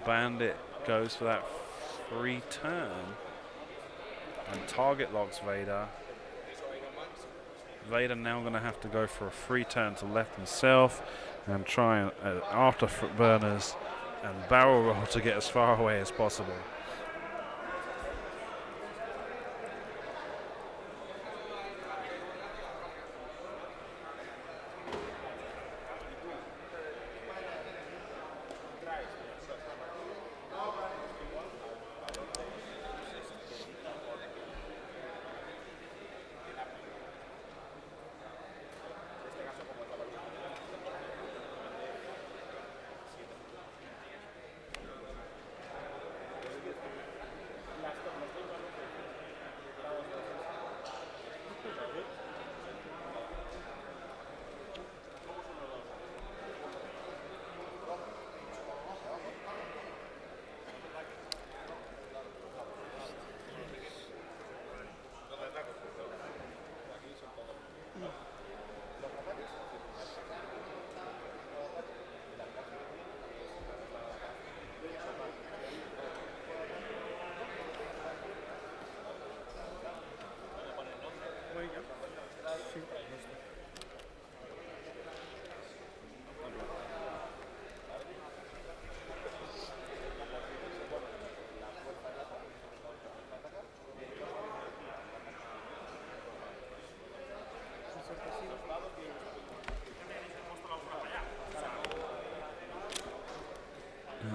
Bandit goes for that free turn and target locks Vader. Vader now going to have to go for a free turn to left himself and try and afterburners and barrel roll to get as far away as possible.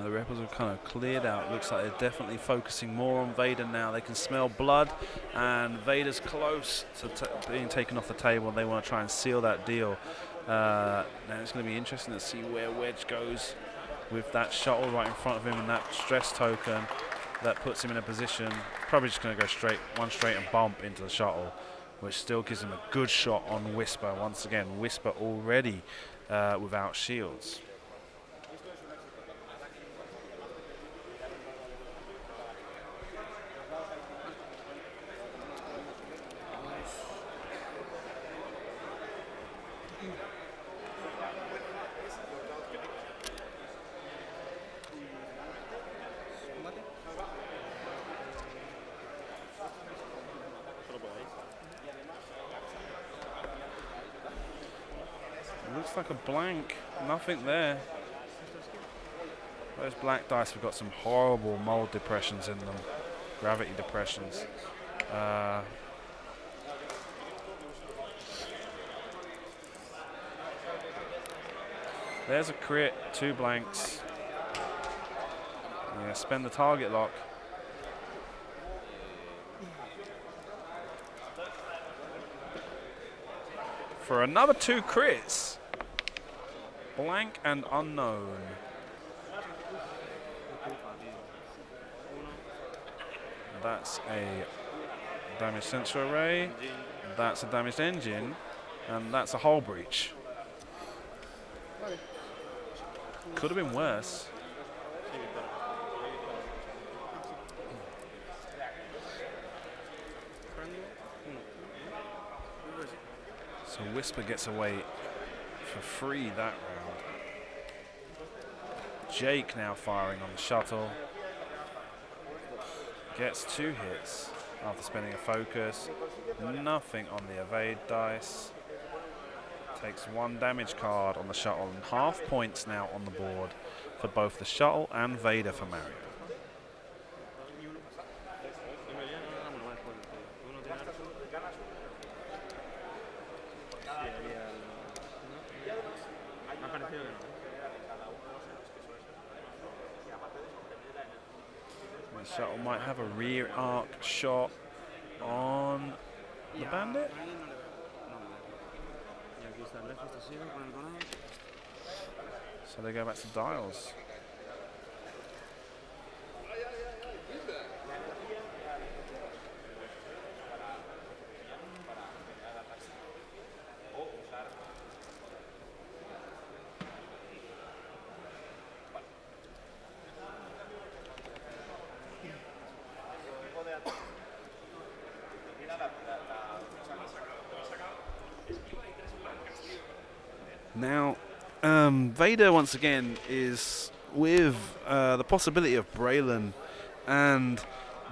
The Rebels have kind of cleared out. Looks like they're definitely focusing more on Vader now. They can smell blood, and Vader's close to being taken off the table. They want to try and seal that deal. Now it's going to be interesting to see where Wedge goes with that shuttle right in front of him and that stress token that puts him in a position. Probably just going to go straight and bump into the shuttle, which still gives him a good shot on Whisper. Once again, Whisper already without shields. Looks like a blank, nothing there. Those black dice have got some horrible mold depressions in them, gravity depressions. There's a crit, 2 blanks. Yeah, spend the target lock. For another 2 crits. Blank and unknown. That's a damaged sensor array. That's a damaged engine. And that's a hull breach. Could have been worse. So Whisper gets away for free that round. Jake now firing on the shuttle. Gets 2 hits after spending a focus. Nothing on the evade dice. Takes 1 damage card on the shuttle and half points now on the board for both the shuttle and Vader for Mario. The shuttle might have a rear arc shot on the bandit. So they go back to dials. Now, Vader once again is with the possibility of Braylon and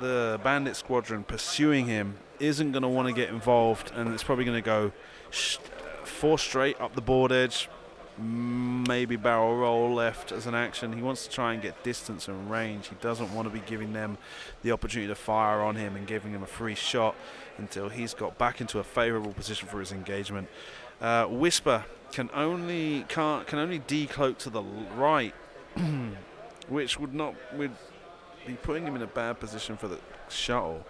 the Bandit Squadron pursuing him. Isn't going to want to get involved, and it's probably going to go 4 straight up the board edge, maybe barrel roll left as an action. He wants to try and get distance and range. He doesn't want to be giving them the opportunity to fire on him and giving him a free shot until he's got back into a favorable position for his engagement. Whisper can only decloak to the right, which would be putting him in a bad position for the shuttle,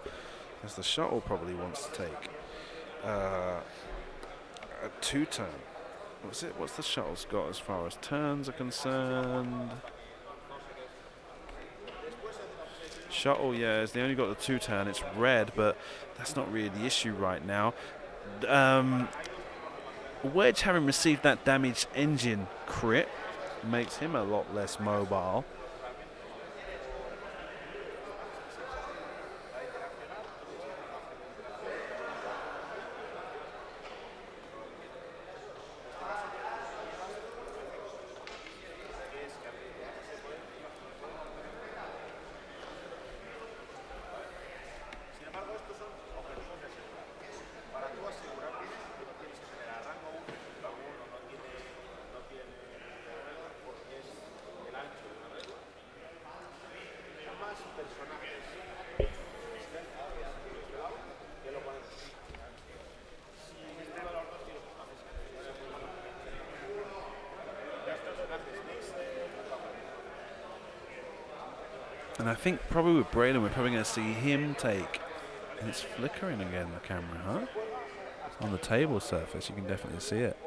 as the shuttle probably wants to take a 2-turn. What's the shuttle's got as far as turns are concerned? Shuttle, yeah, they only got the 2-turn. It's red, but that's not really the issue right now. Wedge, having received that damaged engine crit, makes him a lot less mobile. And I think probably with Braylon, we're probably going to see him take. And it's flickering again, the camera, huh? On the table surface, you can definitely see it.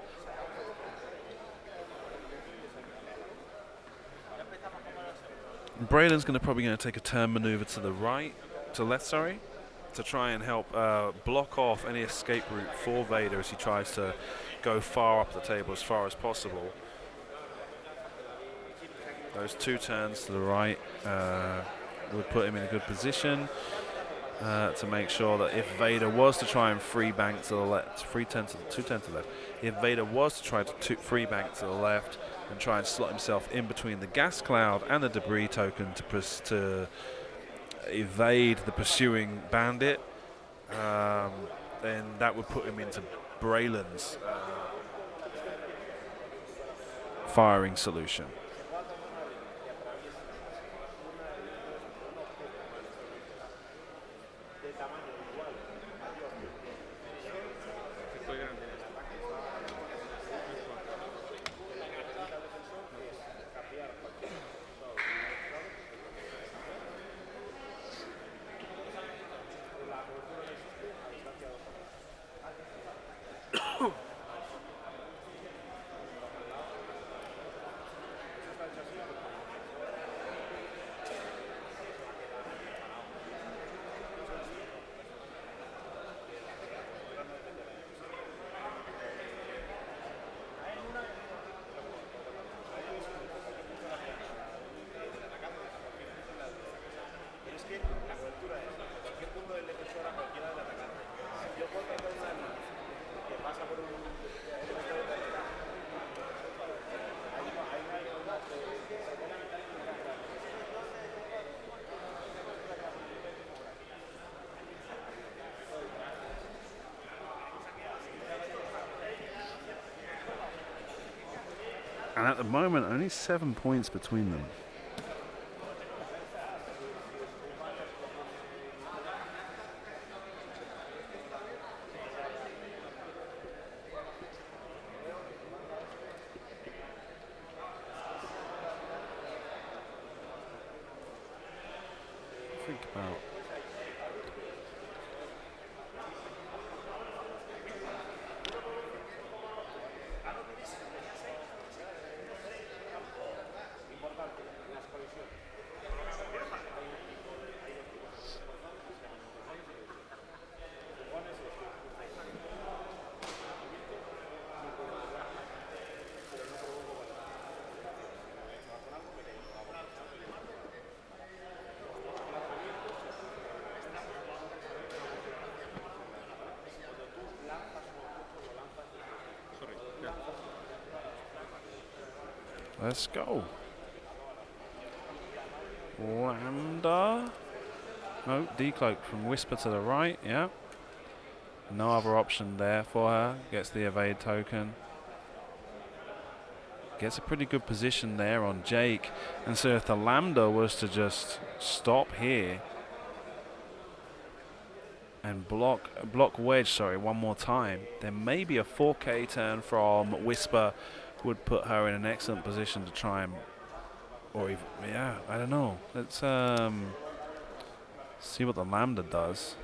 And Braylon's probably going to take a turn maneuver to the right, to left, sorry, to try and help block off any escape route for Vader as he tries to go far up the table as far as possible. Those 2 turns to the right would put him in a good position to make sure that if Vader was to try and free bank to the left, 2-turn to the left, if Vader was to try to free bank to the left and try and slot himself in between the gas cloud and the debris token to evade the pursuing bandit, then that would put him into Braylon's firing solution. And at the moment, only 7 points between them. Think about. Let's go. Lambda. No, decloak from Whisper to the right, yeah. No other option there for her. Gets the evade token. Gets a pretty good position there on Jake. And so if the Lambda was to just stop here and block Wedge, one more time, then maybe a 4K turn from Whisper would put her in an excellent position to try and, or even, yeah, I don't know. Let's see what the Lambda does.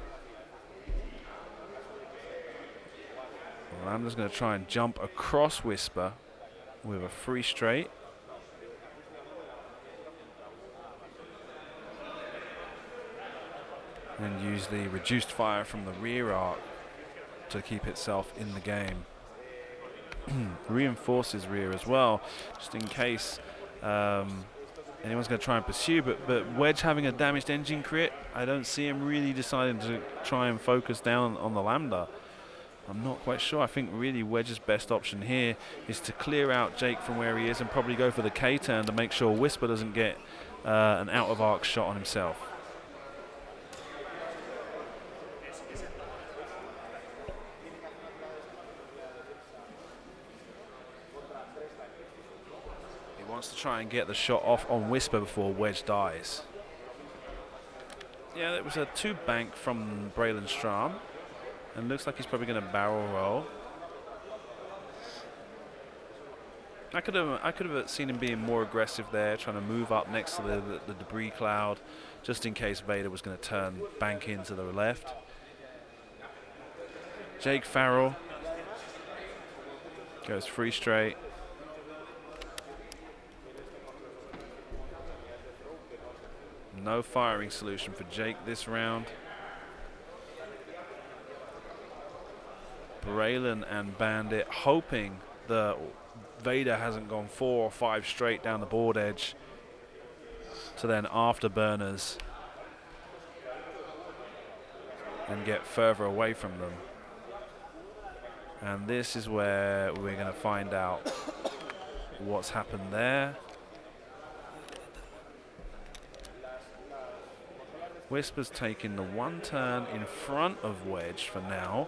The Lambda's going to try and jump across Whisper with a free straight. And use the reduced fire from the rear arc to keep itself in the game. Reinforces rear as well, just in case anyone's going to try and pursue. But Wedge having a damaged engine crit, I don't see him really deciding to try and focus down on the Lambda. I'm not quite sure. I think really Wedge's best option here is to clear out Jake from where he is and probably go for the K-turn to make sure Whisper doesn't get an out-of-arc shot on himself. Wants to try and get the shot off on Whisper before Wedge dies. Yeah, that was a 2 bank from Braylon Strom, and looks like he's probably going to barrel roll. I could have seen him being more aggressive there, trying to move up next to the debris cloud, just in case Vader was going to turn bank into the left. Jake Farrell goes free straight. No firing solution for Jake this round. Braylon and Bandit hoping that Vader hasn't gone 4 or 5 straight down the board edge to then afterburners and get further away from them. And this is where we're going to find out what's happened there. Whisper's taking the 1 turn in front of Wedge for now.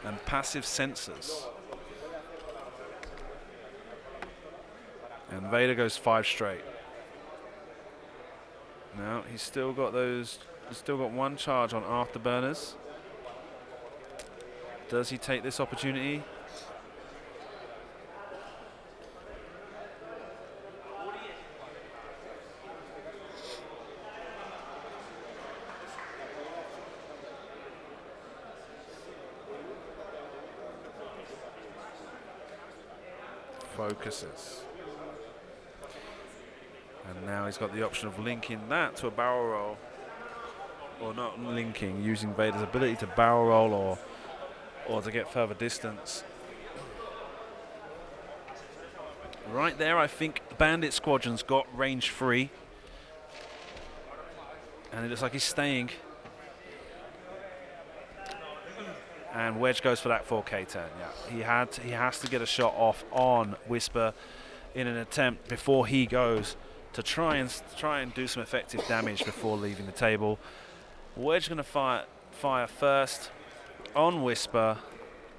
And passive sensors. And Vader goes 5 straight. Now he's still got those, he's still got 1 charge on afterburners. Does he take this opportunity? Focuses. And now he's got the option of linking that to a barrel roll. Or not linking, using Vader's ability to barrel roll or to get further distance. Right there, I think Bandit Squadron's got range free. And it looks like he's staying. And Wedge goes for that 4K turn. Yeah, he has to get a shot off on Whisper in an attempt before he goes to try and do some effective damage before leaving the table. Wedge going to fire first on Whisper.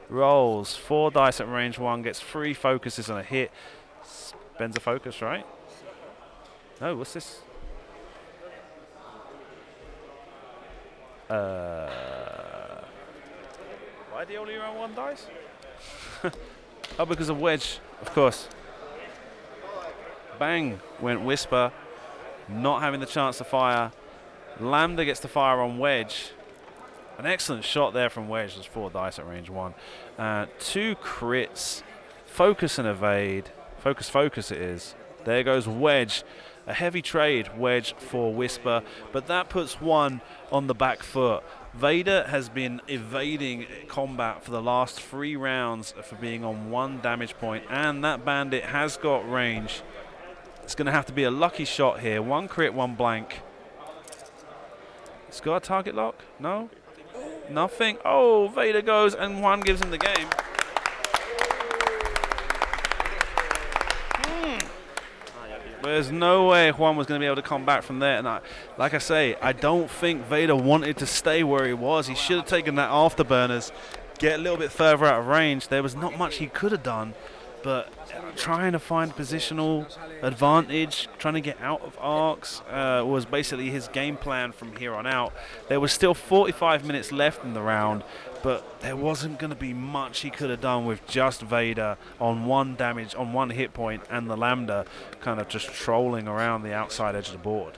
Rolls 4 dice at range 1, gets 3 focuses on a hit. Spends a focus, right? No, what's this? Why do you only roll 1 dice? Oh, because of Wedge, of course. Bang went Whisper, not having the chance to fire. Lambda gets to fire on Wedge. An excellent shot there from Wedge. There's 4 dice at range 1. 2 crits. Focus and evade. Focus it is. There goes Wedge. A heavy trade, Wedge for Whisper. But that puts 1 on the back foot. Vader has been evading combat for the last 3 rounds for being on 1 damage point. And that bandit has got range. It's going to have to be a lucky shot here. 1 crit, 1 blank. It's got a target lock? No? Nothing. Oh, Vader goes and Juan gives him the game. There's no way Juan was going to be able to come back from there. And like I say, I don't think Vader wanted to stay where he was. He should have taken that afterburners, get a little bit further out of range. There was not much he could have done, but trying to find positional advantage, trying to get out of arcs was basically his game plan from here on out. There was still 45 minutes left in the round, but there wasn't going to be much he could have done with just Vader on 1 damage, on 1 hit point, and the Lambda kind of just trolling around the outside edge of the board.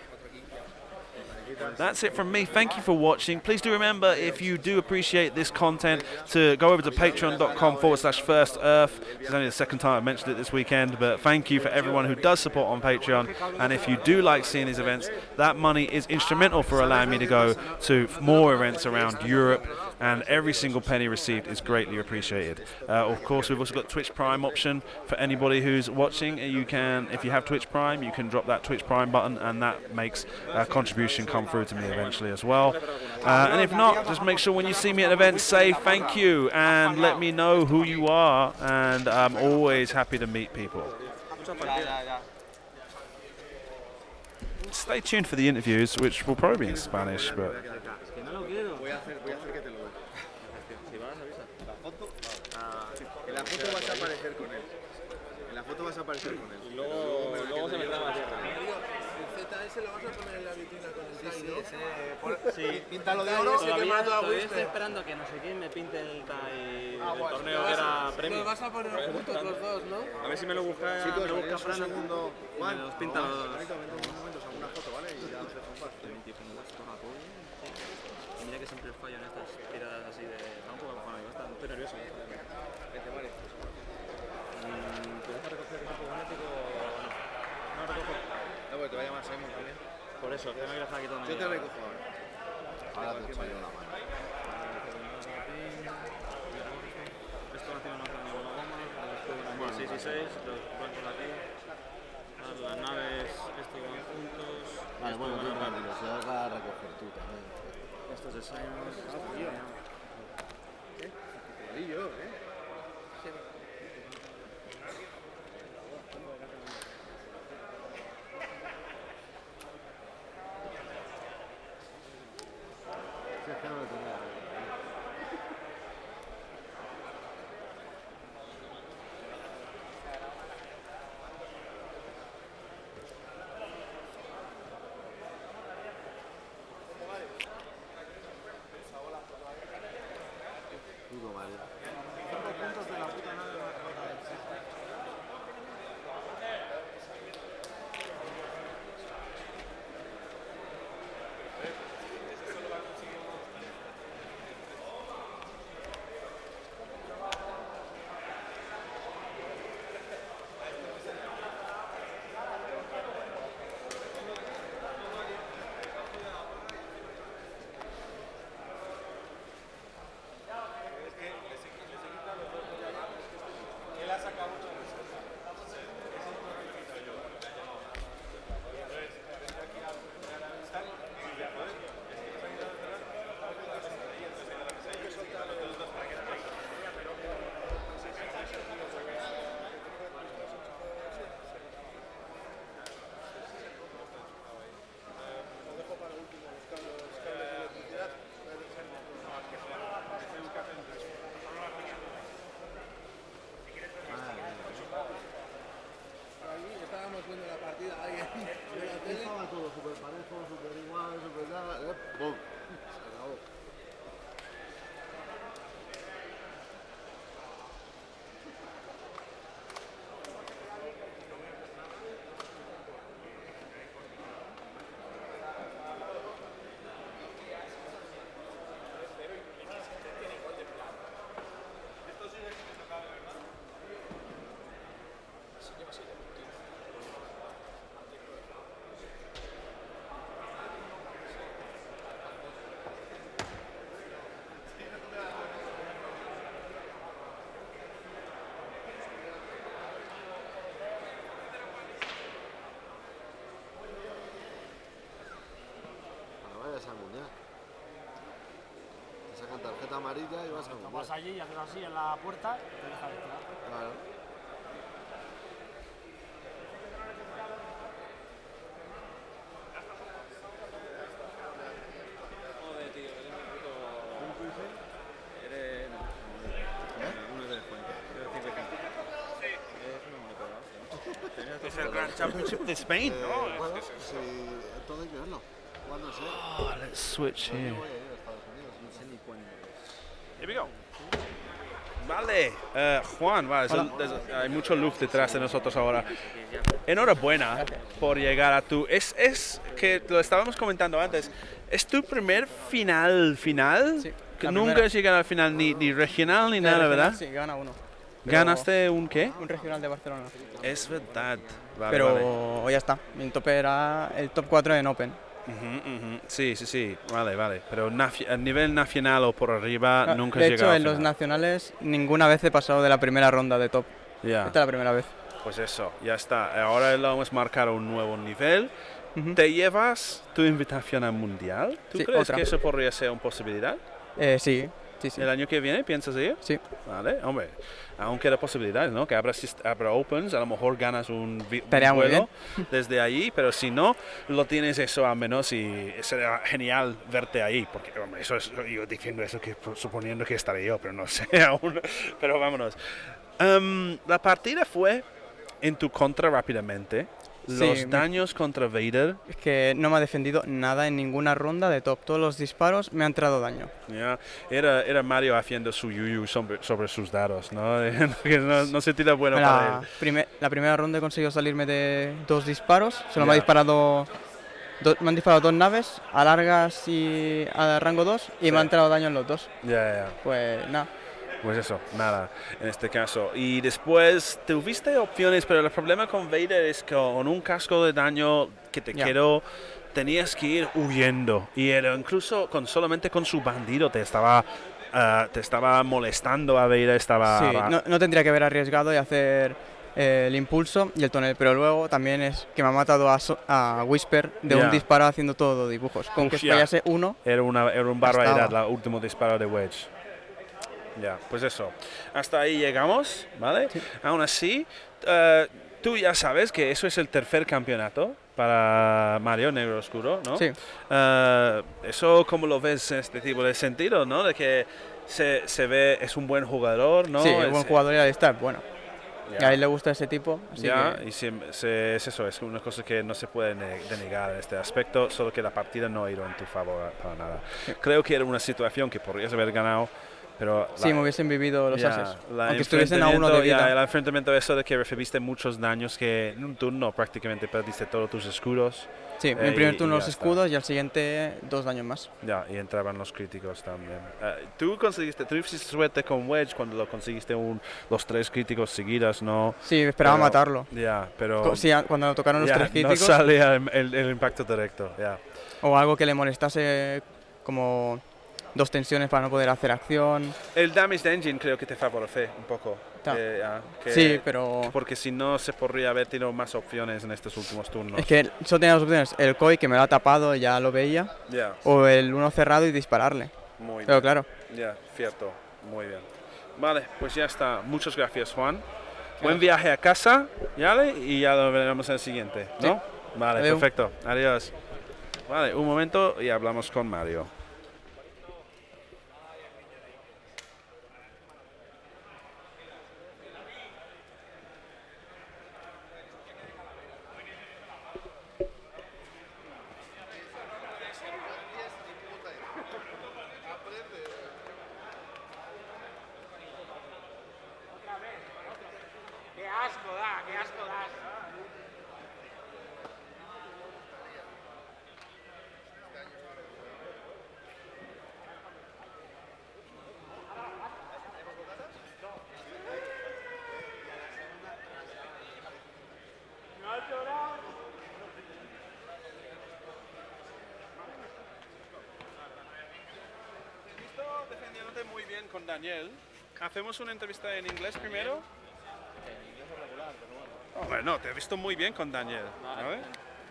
That's it from me. Thank you for watching. Please do remember, if you do appreciate this content, to go over to patreon.com/firstearth. It's only the 2nd time I've mentioned it this weekend, but thank you for everyone who does support on Patreon. And if you do like seeing these events, that money is instrumental for allowing me to go to more events around Europe, and every single penny received is greatly appreciated. Of course, we've also got Twitch Prime option for anybody who's watching. You can, if you have Twitch Prime, you can drop that Twitch Prime button, and that makes a contribution come through to me eventually as well. And if not, just make sure when you see me at events, say thank you and let me know who you are, and I'm always happy to meet people. Stay tuned for the interviews, which will probably be in Spanish, but ZS lo vas a poner en la vitrina con el tie, ¿no? Sí, píntalo de oro. Todavía estoy esperando que no sé quién me pinte el tie del torneo que era premio. Los vas a poner juntos los dos, ¿no? A ver si me lo busca Fran. Segundo. Me los pinta los dos. Un momento, saco una foto, ¿vale? Y ya os dejo en paz. Mira que siempre fallo en estas tiradas así de... Está un poco bajón, estoy nervioso. Vente, vale. ¿Te dejas recoger el campo magnético o no? No recojo. No, porque te va a llamar Simon también. Por eso, tengo que dejar aquí todo. Yo te recojo ahora. Ahora te echo yo la mano. Esto no tiene una zona de goma. Bueno, 6 y 6, los blancos aquí. Las naves, estos van juntos. Vale, bueno, tú tranquilo, se vas a recoger tú también. Esto es de Simon. ¿Eh? Y yo, ¿eh? ya y vas a Vas allí y haces así en la puerta y te dejas entrar. Claro. Joder, tío, eres un puto... Eres... Uno de descuento. Eres 5. Sí. Es una moneda. Es el Grand Championship de Spain, ¿no? Bueno, sí, todo hay que verlo. ¿Cuándo sé? Oh, let's switch here. Voy a ir a Estados Unidos. No sé ni cuándo es. Here we go. Vale, Juan, vale, hay mucho luz detrás de nosotros ahora. Enhorabuena por llegar a tu... Es que lo estábamos comentando antes, ¿es tu primer final? Sí, Que nunca has llegado al final ni regional ni nada, ¿verdad? Sí, gana uno. ¿Ganaste un qué? Un regional de Barcelona. Es verdad. Vale, Pero vale. ya está, mi tope era el top 4 en Open. Sí, vale. Pero a nivel nacional o por arriba nunca has De llegado hecho, al en los final. nacionales ninguna vez he pasado de la primera ronda de top. Ya. Esta es la primera vez. Pues eso, ya está. Ahora lo hemos marcado un nuevo nivel. ¿Te llevas tu invitación al mundial? ¿Tú Sí, crees otra. que eso podría ser una posibilidad? Sí. ¿El año que viene piensas ir? Sí. Vale, hombre, aún queda posibilidades, ¿no? Que abra Opens, a lo mejor ganas un Estaría muy vuelo desde ahí, pero si no, lo tienes eso al menos y sería genial verte ahí, porque hombre, eso es yo diciendo eso que suponiendo que estaré yo, pero no sé aún, pero vámonos. La partida fue en tu contra rápidamente. Los daños contra Vader. Es que no me ha defendido nada en ninguna ronda de top. Todos los disparos me han entrado daño. Yeah. Era Mario haciendo su yuyu sobre sus dados, ¿no? Que no se tira bueno para él. La primera ronda he conseguido salirme de 2 disparos. Solo me, Ya. me han disparado 2 naves, a largas y a rango 2, y me ha entrado daño en los 2. Ya. Pues nada. Pues eso, nada, en este caso. Y después tuviste opciones, pero el problema con Vader es que con un casco de daño que te quedó, tenías que ir huyendo. Y incluso solamente con su bandido te estaba molestando a Vader. Sí, no tendría que haber arriesgado y hacer el impulso y el tonel, pero luego también es que me ha matado a Whisper de un disparo haciendo todo dibujos. Con que fallase uno. Era un barbaridad el último disparo de Wedge. Ya, pues eso. Hasta ahí llegamos, ¿vale? Sí. Aún así, tú ya sabes que eso es el tercer campeonato para Mario Negro Oscuro, ¿no? Sí. Eso, ¿cómo lo ves en este tipo de sentido, no? De que se ve, es un buen jugador, ¿no? Sí, es un buen jugador y está bueno. Y a él le gusta ese tipo. Así y es eso, es una cosa que no se puede denegar en este aspecto, solo que la partida no ha ido en tu favor para nada. Sí. Creo que era una situación que podrías haber ganado. Pero me hubiesen vivido los ases, aunque estuviesen a uno de vida. El enfrentamiento eso de que recibiste muchos daños, que en un turno prácticamente perdiste todos tus escudos. Sí, en el primer turno los escudos y al siguiente 2 daños más. Ya, y entraban los críticos también. Tuviste suerte con Wedge cuando lo conseguiste los 3 críticos seguidos, ¿no? Sí, esperaba matarlo. Ya, pero... Sí, cuando tocaron los 3 críticos... no salía el impacto directo, ya. O algo que le molestase como... 2 tensiones para no poder hacer acción. El damage de engine creo que te favorece un poco. Sí, pero... Porque si no se podría haber tenido más opciones en estos últimos turnos. Es que solo tenía 2 opciones. El COI, que me lo ha tapado y ya lo veía. O el uno cerrado y dispararle. Muy bien. Pero claro. Cierto. Muy bien. Vale, pues ya está. Muchas gracias, Juan. Buen viaje a casa, ¿vale? Y ya lo veremos en el siguiente, ¿no? Sí. Vale, adiós. Perfecto. Adiós. Vale, un momento y hablamos con Mario. ¡Qué asco das! Defendiéndote muy bien con Daniel. ¿Hacemos una entrevista en inglés primero? En inglés es regular, pero bueno. Bueno, te he visto muy bien con Daniel. ¿Vale?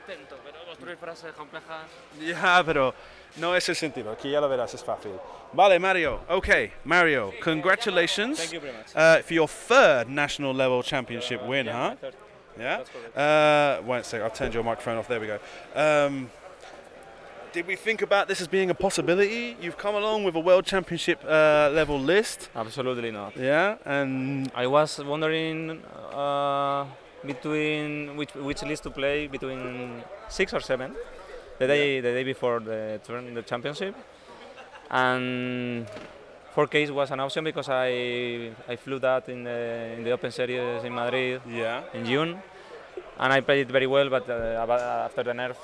intento, pero construir frases complejas... Ya, pero no es el sentido. Aquí ya lo verás, es fácil. Vale, Mario. Okay, Mario, congratulations. Thank you very much. For your third national level championship win, huh? Third. Yeah? That's correct. Wait a second, I've turned your microphone off. There we go. Did we think about this as being a possibility? You've come along with a world championship level list. Absolutely not. Yeah, and I was wondering between which list to play, between 6 or 7, the day before the championship, and 4K was an option because I flew that in the Open Series in Madrid in June, and I played it very well. But after the nerf,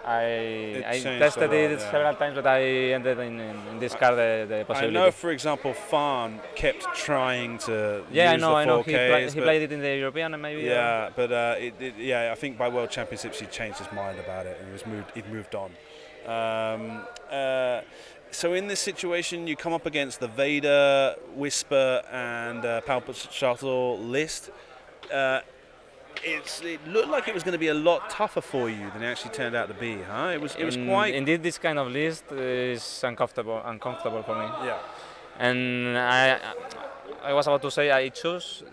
I tested it several times, but I ended in discard the possibility. I know, for example, Juan kept trying to use I know. the 4Ks, He played it in the European, maybe. Yeah, but I think by World Championships he changed his mind about it. He'd moved on. So in this situation, you come up against the Vader, Whisper, and Palpatine Shuttle list. It looked like it was going to be a lot tougher for you than it actually turned out to be, huh? It was quite. Indeed, this kind of list is uncomfortable for me. Yeah. And I was about to say I chose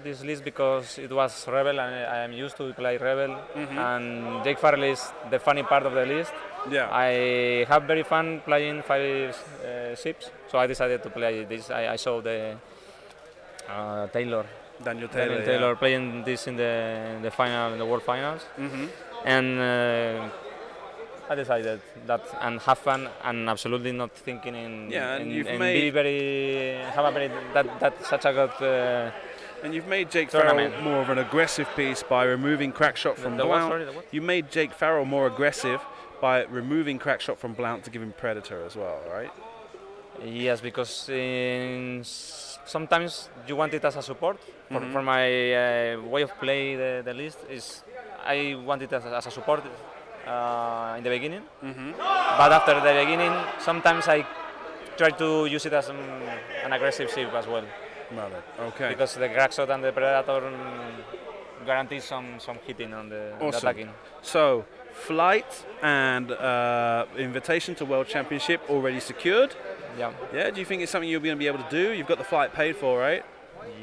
this list because it was Rebel, and I am used to play Rebel. And Jake Farrell is the funny part of the list. Yeah. I have very fun playing 5 ships, so I decided to play this. I saw the Daniel Taylor playing this in the final, in the World Finals, and I decided that and have fun and absolutely not thinking such a good. And you've made Jake Farrell more of an aggressive piece by removing Crackshot from Blount. You made Jake Farrell more aggressive by removing Crackshot from Blount to give him Predator as well, right? Yes, because sometimes you want it as a support. For my way of play, the list is I want it as a support in the beginning. But after the beginning, sometimes I try to use it as an aggressive ship as well. Okay. Because the Crackshot and the Predator guarantee some hitting on the attacking. So, flight and invitation to World Championship already secured. Yeah. Yeah. Do you think it's something you're going to be able to do? You've got the flight paid for, right?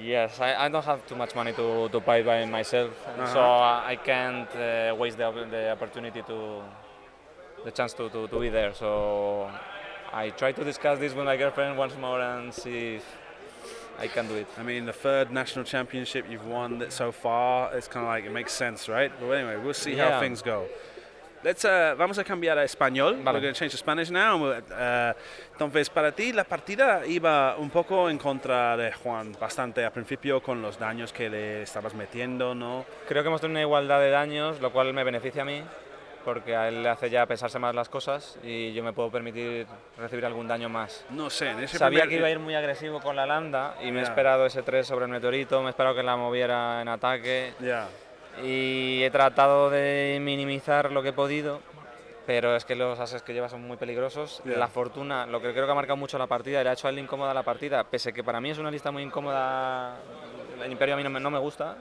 Yes. I don't have too much money to pay by myself, so I can't waste the opportunity the chance to be there. So I try to discuss this with my girlfriend once more and see if I can do it. I mean, the third national championship you've won so far, it's kind of like it makes sense, right? But anyway, we'll see how things go. Vamos a cambiar a español. We're going to change to Spanish now. Entonces, para ti la partida iba un poco en contra de Juan, bastante al principio con los daños que le estabas metiendo, ¿no? Creo que hemos tenido una igualdad de daños, lo cual me beneficia a mí, porque a él le hace ya pensarse más las cosas y yo me puedo permitir recibir algún daño más. No sé, en ese Sabía que iba a ir muy agresivo con la landa y me he esperado ese 3 sobre el meteorito, me he esperado que la moviera en ataque. Y he tratado de minimizar lo que he podido, pero es que los ases que lleva son muy peligrosos. La fortuna, lo que creo que ha marcado mucho la partida, le ha hecho a él incómoda la partida, pese que para mí es una lista muy incómoda, el Imperio a mí no me gusta,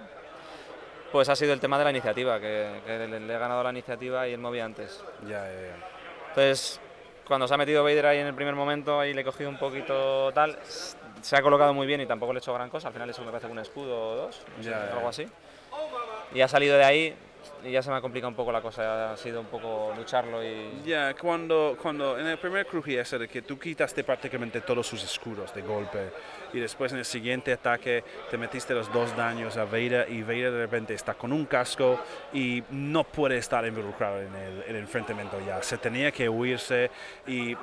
pues ha sido el tema de la iniciativa, que le he ganado la iniciativa y él movía antes. Entonces, cuando se ha metido Vader ahí en el primer momento, ahí le he cogido un poquito tal, se ha colocado muy bien y tampoco le he hecho gran cosa, al final le he hecho me parece un escudo o dos, algo así. Y ha salido de ahí y ya se me ha complicado un poco la cosa, ha sido un poco lucharlo y... cuando en el primer crujía ese de que tú quitaste prácticamente todos sus escudos de golpe y después en el siguiente ataque te metiste los 2 daños a Vader y Vader de repente está con un casco y no puede estar involucrado en el enfrentamiento ya, se tenía que huirse y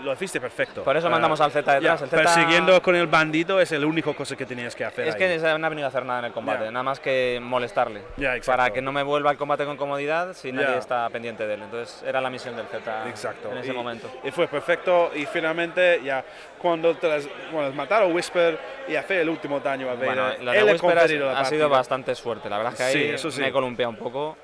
lo hiciste perfecto. Por eso mandamos al Z detrás. El Z persiguiendo con el bandito es la única cosa que tenías que hacer. Es que no ha venido a hacer nada en el combate, nada más que molestarle. Para que no me vuelva al combate con comodidad si nadie está pendiente de él. Entonces era la misión del Z en ese momento. Y fue perfecto y finalmente ya cuando mataron a Whisper y hacer el último daño a Vader. Lo de Whisper ha sido bastante suerte. La verdad es que ahí me he columpiado un poco.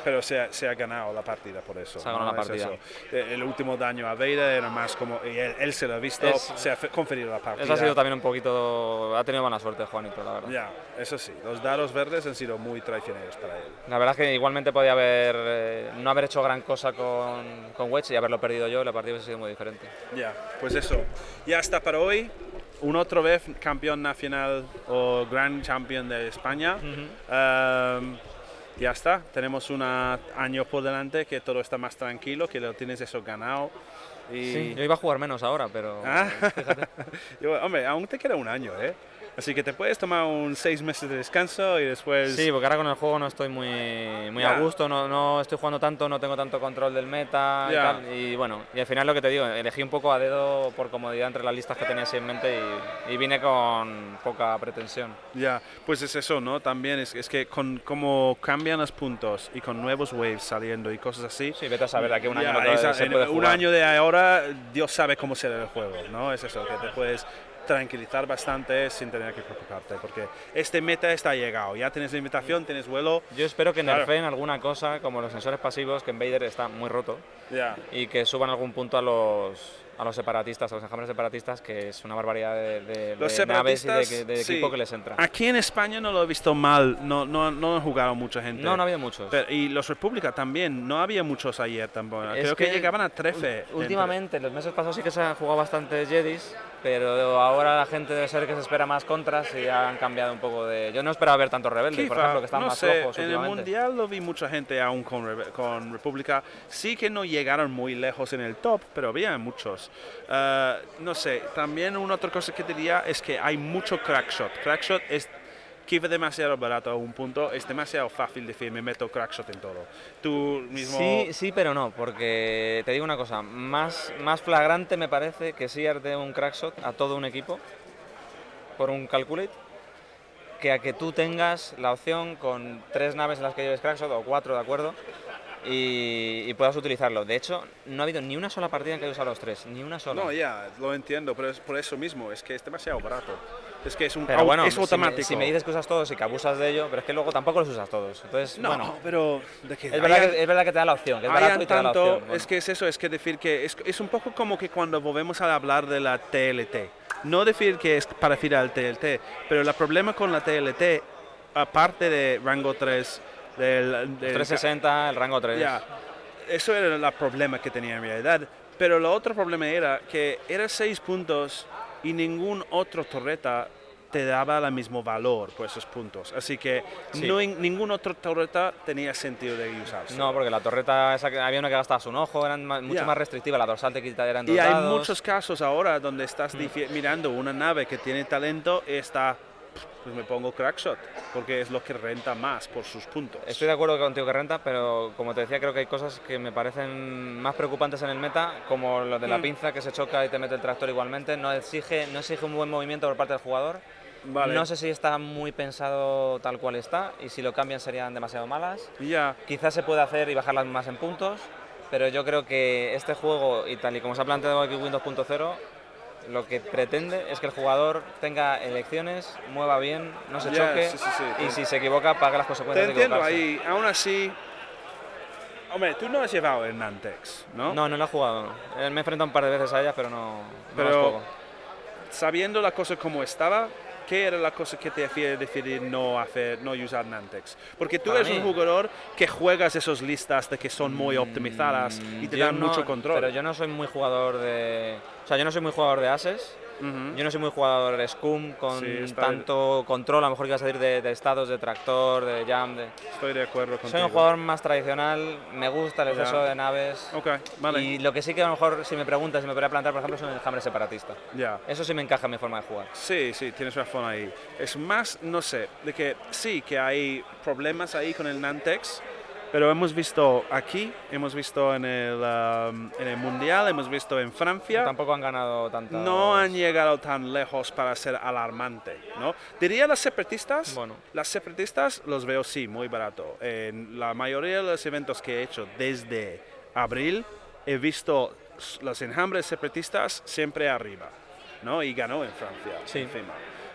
Pero se ha ganado la partida por eso. Se ha ganado ¿no? la partida. El último daño a Vader era más como... Y él se lo ha visto, se ha conferido la partida. Eso ha sido también un poquito... Ha tenido buena suerte Juanito, la verdad. Ya, eso sí. Los dados verdes han sido muy traicioneros para él. La verdad es que igualmente podía no haber hecho gran cosa con Wedge y haberlo perdido yo, la partida hubiese sido muy diferente. Ya, pues eso. Ya está para hoy. Otra vez campeón nacional o Grand Champion de España. Ya está, tenemos un año por delante que todo está más tranquilo, que lo tienes eso ganado. Y... Sí, yo iba a jugar menos ahora, pero fíjate. Hombre, aún te queda un año, ¿eh? Así que te puedes tomar 6 meses de descanso y después... Sí, porque ahora con el juego no estoy muy a gusto, no estoy jugando tanto, no tengo tanto control del meta y tal. Y bueno, y al final lo que te digo, elegí un poco a dedo por comodidad entre las listas que tenía así en mente y vine con poca pretensión. Ya, pues es eso, ¿no? También es que con cómo cambian los puntos y con nuevos waves saliendo y cosas así... Sí, vete a saber, de aquí a un año se en puede jugar. Un año de ahora, Dios sabe cómo será el juego, ¿no? Es eso, que te puedes tranquilizar bastante sin tener que preocuparte, porque este meta está llegado, ya tienes la invitación, tienes vuelo. Yo espero que nerfeen alguna cosa, como los sensores pasivos, que en Vader está muy roto, y que suban algún punto a los separatistas, a los enjambres separatistas, que es una barbaridad de naves y de equipo que les entra. Aquí en España no lo he visto mal, no han jugado mucha gente. No ha habido muchos. Y los República también, no había muchos ayer tampoco. Creo que llegaban a 13. Últimamente, los meses pasados sí que se han jugado bastantes Jedis, pero ahora la gente debe ser que se espera más contras y ya han cambiado un poco de... Yo no esperaba ver tantos rebeldes, por ejemplo, que están más flojos en el últimamente. Mundial lo vi mucha gente aún con República. Sí que no llegaron muy lejos en el top, pero había muchos. No sé, también una otra cosa que diría es que hay mucho crackshot. Crackshot es que es demasiado barato a un punto, es demasiado fácil decir me meto crackshot en todo. Tú mismo... Sí, pero no, porque te digo una cosa, más flagrante me parece que sí de un crackshot a todo un equipo por un calculate, que a que tú tengas la opción con 3 naves en las que lleves crackshot o 4, de acuerdo, y puedas utilizarlo. De hecho, no ha habido ni una sola partida en que haya usado los 3, ni una sola. No, ya, lo entiendo, pero es por eso mismo, es que es demasiado barato. Es que es es automático. Si me dices que usas todos y que abusas de ello, pero es que luego tampoco los usas todos. Entonces, no, bueno, pero ¿de qué? Es verdad que te da la opción, que es barato y te da la opción. Bueno. Es que es eso, es que decir que es un poco como que cuando volvemos a hablar de la TLT. No decir que es parecida al TLT, pero el problema con la TLT, aparte de rango 3, del 360, el rango 3. Ya, eso era el problema que tenía en realidad. Pero el otro problema era que era 6 puntos y ningún otro torreta te daba el mismo valor por esos puntos. Así que ningún otro torreta tenía sentido de usarse. No, porque la torreta, había una que gastabas un ojo, eran mucho más restrictiva, la dorsal te quitaba, eran 2 dados. Y hay dados. muchos casos ahora donde estás mirando una nave que tiene talento y está... Pues me pongo crackshot, porque es lo que renta más por sus puntos. Estoy de acuerdo contigo que renta, pero como te decía, creo que hay cosas que me parecen más preocupantes en el meta, como lo de la pinza que se choca y te mete el tractor igualmente. No exige un buen movimiento por parte del jugador. Vale. No sé si está muy pensado tal cual está, y si lo cambian serían demasiado malas. Quizás se puede hacer y bajarlas más en puntos, pero yo creo que este juego, y tal y como se ha planteado aquí Windows 2.0, lo que pretende es que el jugador tenga elecciones, mueva bien, no se choque, y si se equivoca pague las consecuencias de equivocarse. Te entiendo, ahí, aún así... Hombre, tú no has llevado el Nantex, ¿no? No lo he jugado. Me he enfrentado un par de veces a ella, pero no las juego. Sabiendo la cosa como estaba, ¿qué era la cosa que te hacía decidir no usar Nantex? Porque tú eres un jugador que juegas esas listas de que son muy optimizadas y te dan mucho control. Pero yo no soy muy jugador de... O sea, yo no soy muy jugador de ases. Yo no soy muy jugador de Scum con tanto control, a lo mejor que ibas a decir de estados, de tractor, de jam. Estoy de acuerdo contigo. Soy un jugador más tradicional, me gusta el exceso de naves. Vale. Y lo que sí que a lo mejor, si me preguntas, si me podría plantear, por ejemplo, es un enjambre separatista. Eso sí me encaja en mi forma de jugar. Sí, tienes razón ahí. Es más, no sé, de que sí, que hay problemas ahí con el Nantex, pero hemos visto aquí, hemos visto en el Mundial, hemos visto en Francia. Tampoco han ganado tanto. No han llegado tan lejos para ser alarmante, ¿no? Diría las separatistas. Bueno. Las separatistas los veo muy barato. En la mayoría de los eventos que he hecho desde abril, he visto los enjambres separatistas siempre arriba, ¿no? Y ganó en Francia, encima.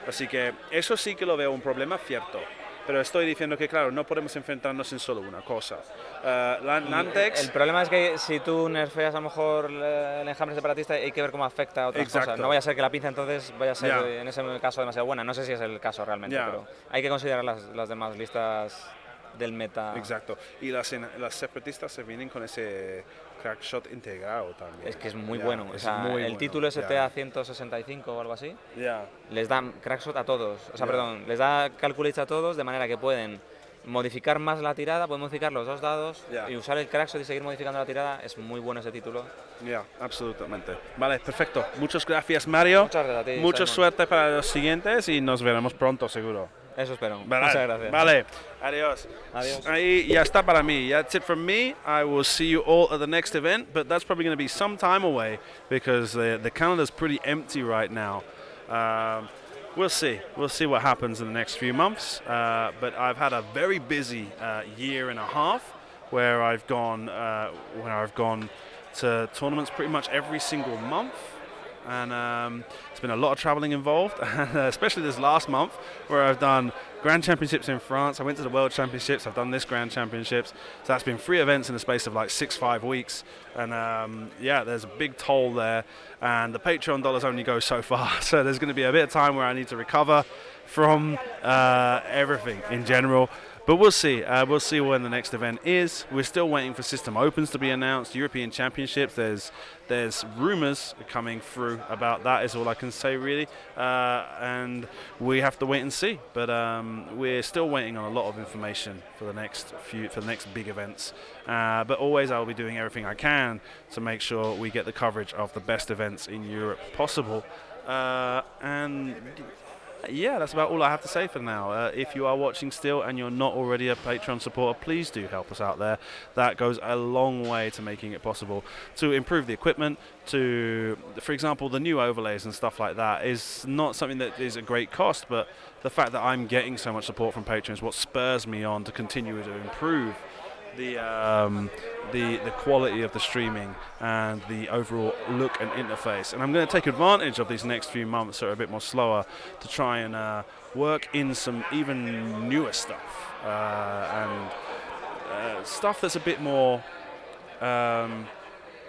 Así que eso sí que lo veo un problema cierto. pero estoy diciendo que, claro, no podemos enfrentarnos en solo una cosa. Nantex... El problema es que si tú nerfeas a lo mejor el enjambre separatista, hay que ver cómo afecta a otras cosas. No vaya a ser que la pinza entonces vaya a ser en ese caso demasiado buena. No sé si es el caso realmente, pero hay que considerar las demás listas del meta. Exacto. Y las separatistas se vienen con ese crackshot integrado también. Es que es muy bueno. O sea, el título STA 165 o algo así, les da crackshot a todos. O sea, perdón, les da calculates a todos de manera que pueden modificar más la tirada, pueden modificar los dos dados y usar el crackshot y seguir modificando la tirada. Es muy bueno ese título. Absolutamente. Vale, perfecto. Muchas gracias, Mario. Muchas gracias a ti, Mucha Simon. suerte para los siguientes y nos veremos pronto, seguro. Eso espero. Vale. Muchas gracias. Vale. Adiós. Adiós. Ahí ya está para mí. That's it from me. I will see you all at the next event, but that's probably going to be some time away because the calendar's pretty empty right now. We'll see. We'll see what happens in the next few months. But I've had a very busy year and a half where I've gone to tournaments pretty much every single month. And it's been a lot of traveling involved, especially this last month where I've done Grand Championships in France. I went to the World Championships. I've done this Grand Championships. So that's been 3 events in the space of like 6-5 weeks. And there's a big toll there. And the Patreon dollars only go so far. So there's going to be a bit of time where I need to recover from everything in general. But we'll see. We'll see when the next event is. We're still waiting for System Opens to be announced. European Championships. There's rumours coming through about that. Is all I can say really. And we have to wait and see. But we're still waiting on a lot of information for the next big events. But always I'll be doing everything I can to make sure we get the coverage of the best events in Europe possible. Yeah, that's about all I have to say for now. If you are watching still and you're not already a Patreon supporter, please do help us out there. That goes a long way to making it possible to improve the equipment, to, for example, the new overlays and stuff like that is not something that is a great cost, but the fact that I'm getting so much support from Patreon is what spurs me on to continue to improve the quality of the streaming and the overall look and interface. And I'm going to take advantage of these next few months that are a bit more slower to try and work in some even newer stuff and stuff that's a bit more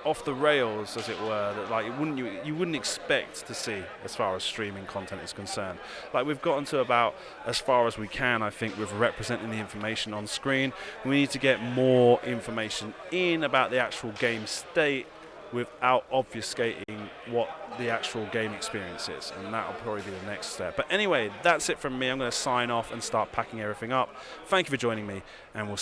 off the rails, as it were, that like you wouldn't expect to see as far as streaming content is concerned. Like we've gotten to about as far as we can, I think, with representing the information on screen. We need to get more information in about the actual game state without obfuscating what the actual game experience is, and that'll probably be the next step. But anyway, that's it from me. I'm going to sign off and start packing everything up. Thank you for joining me, and we'll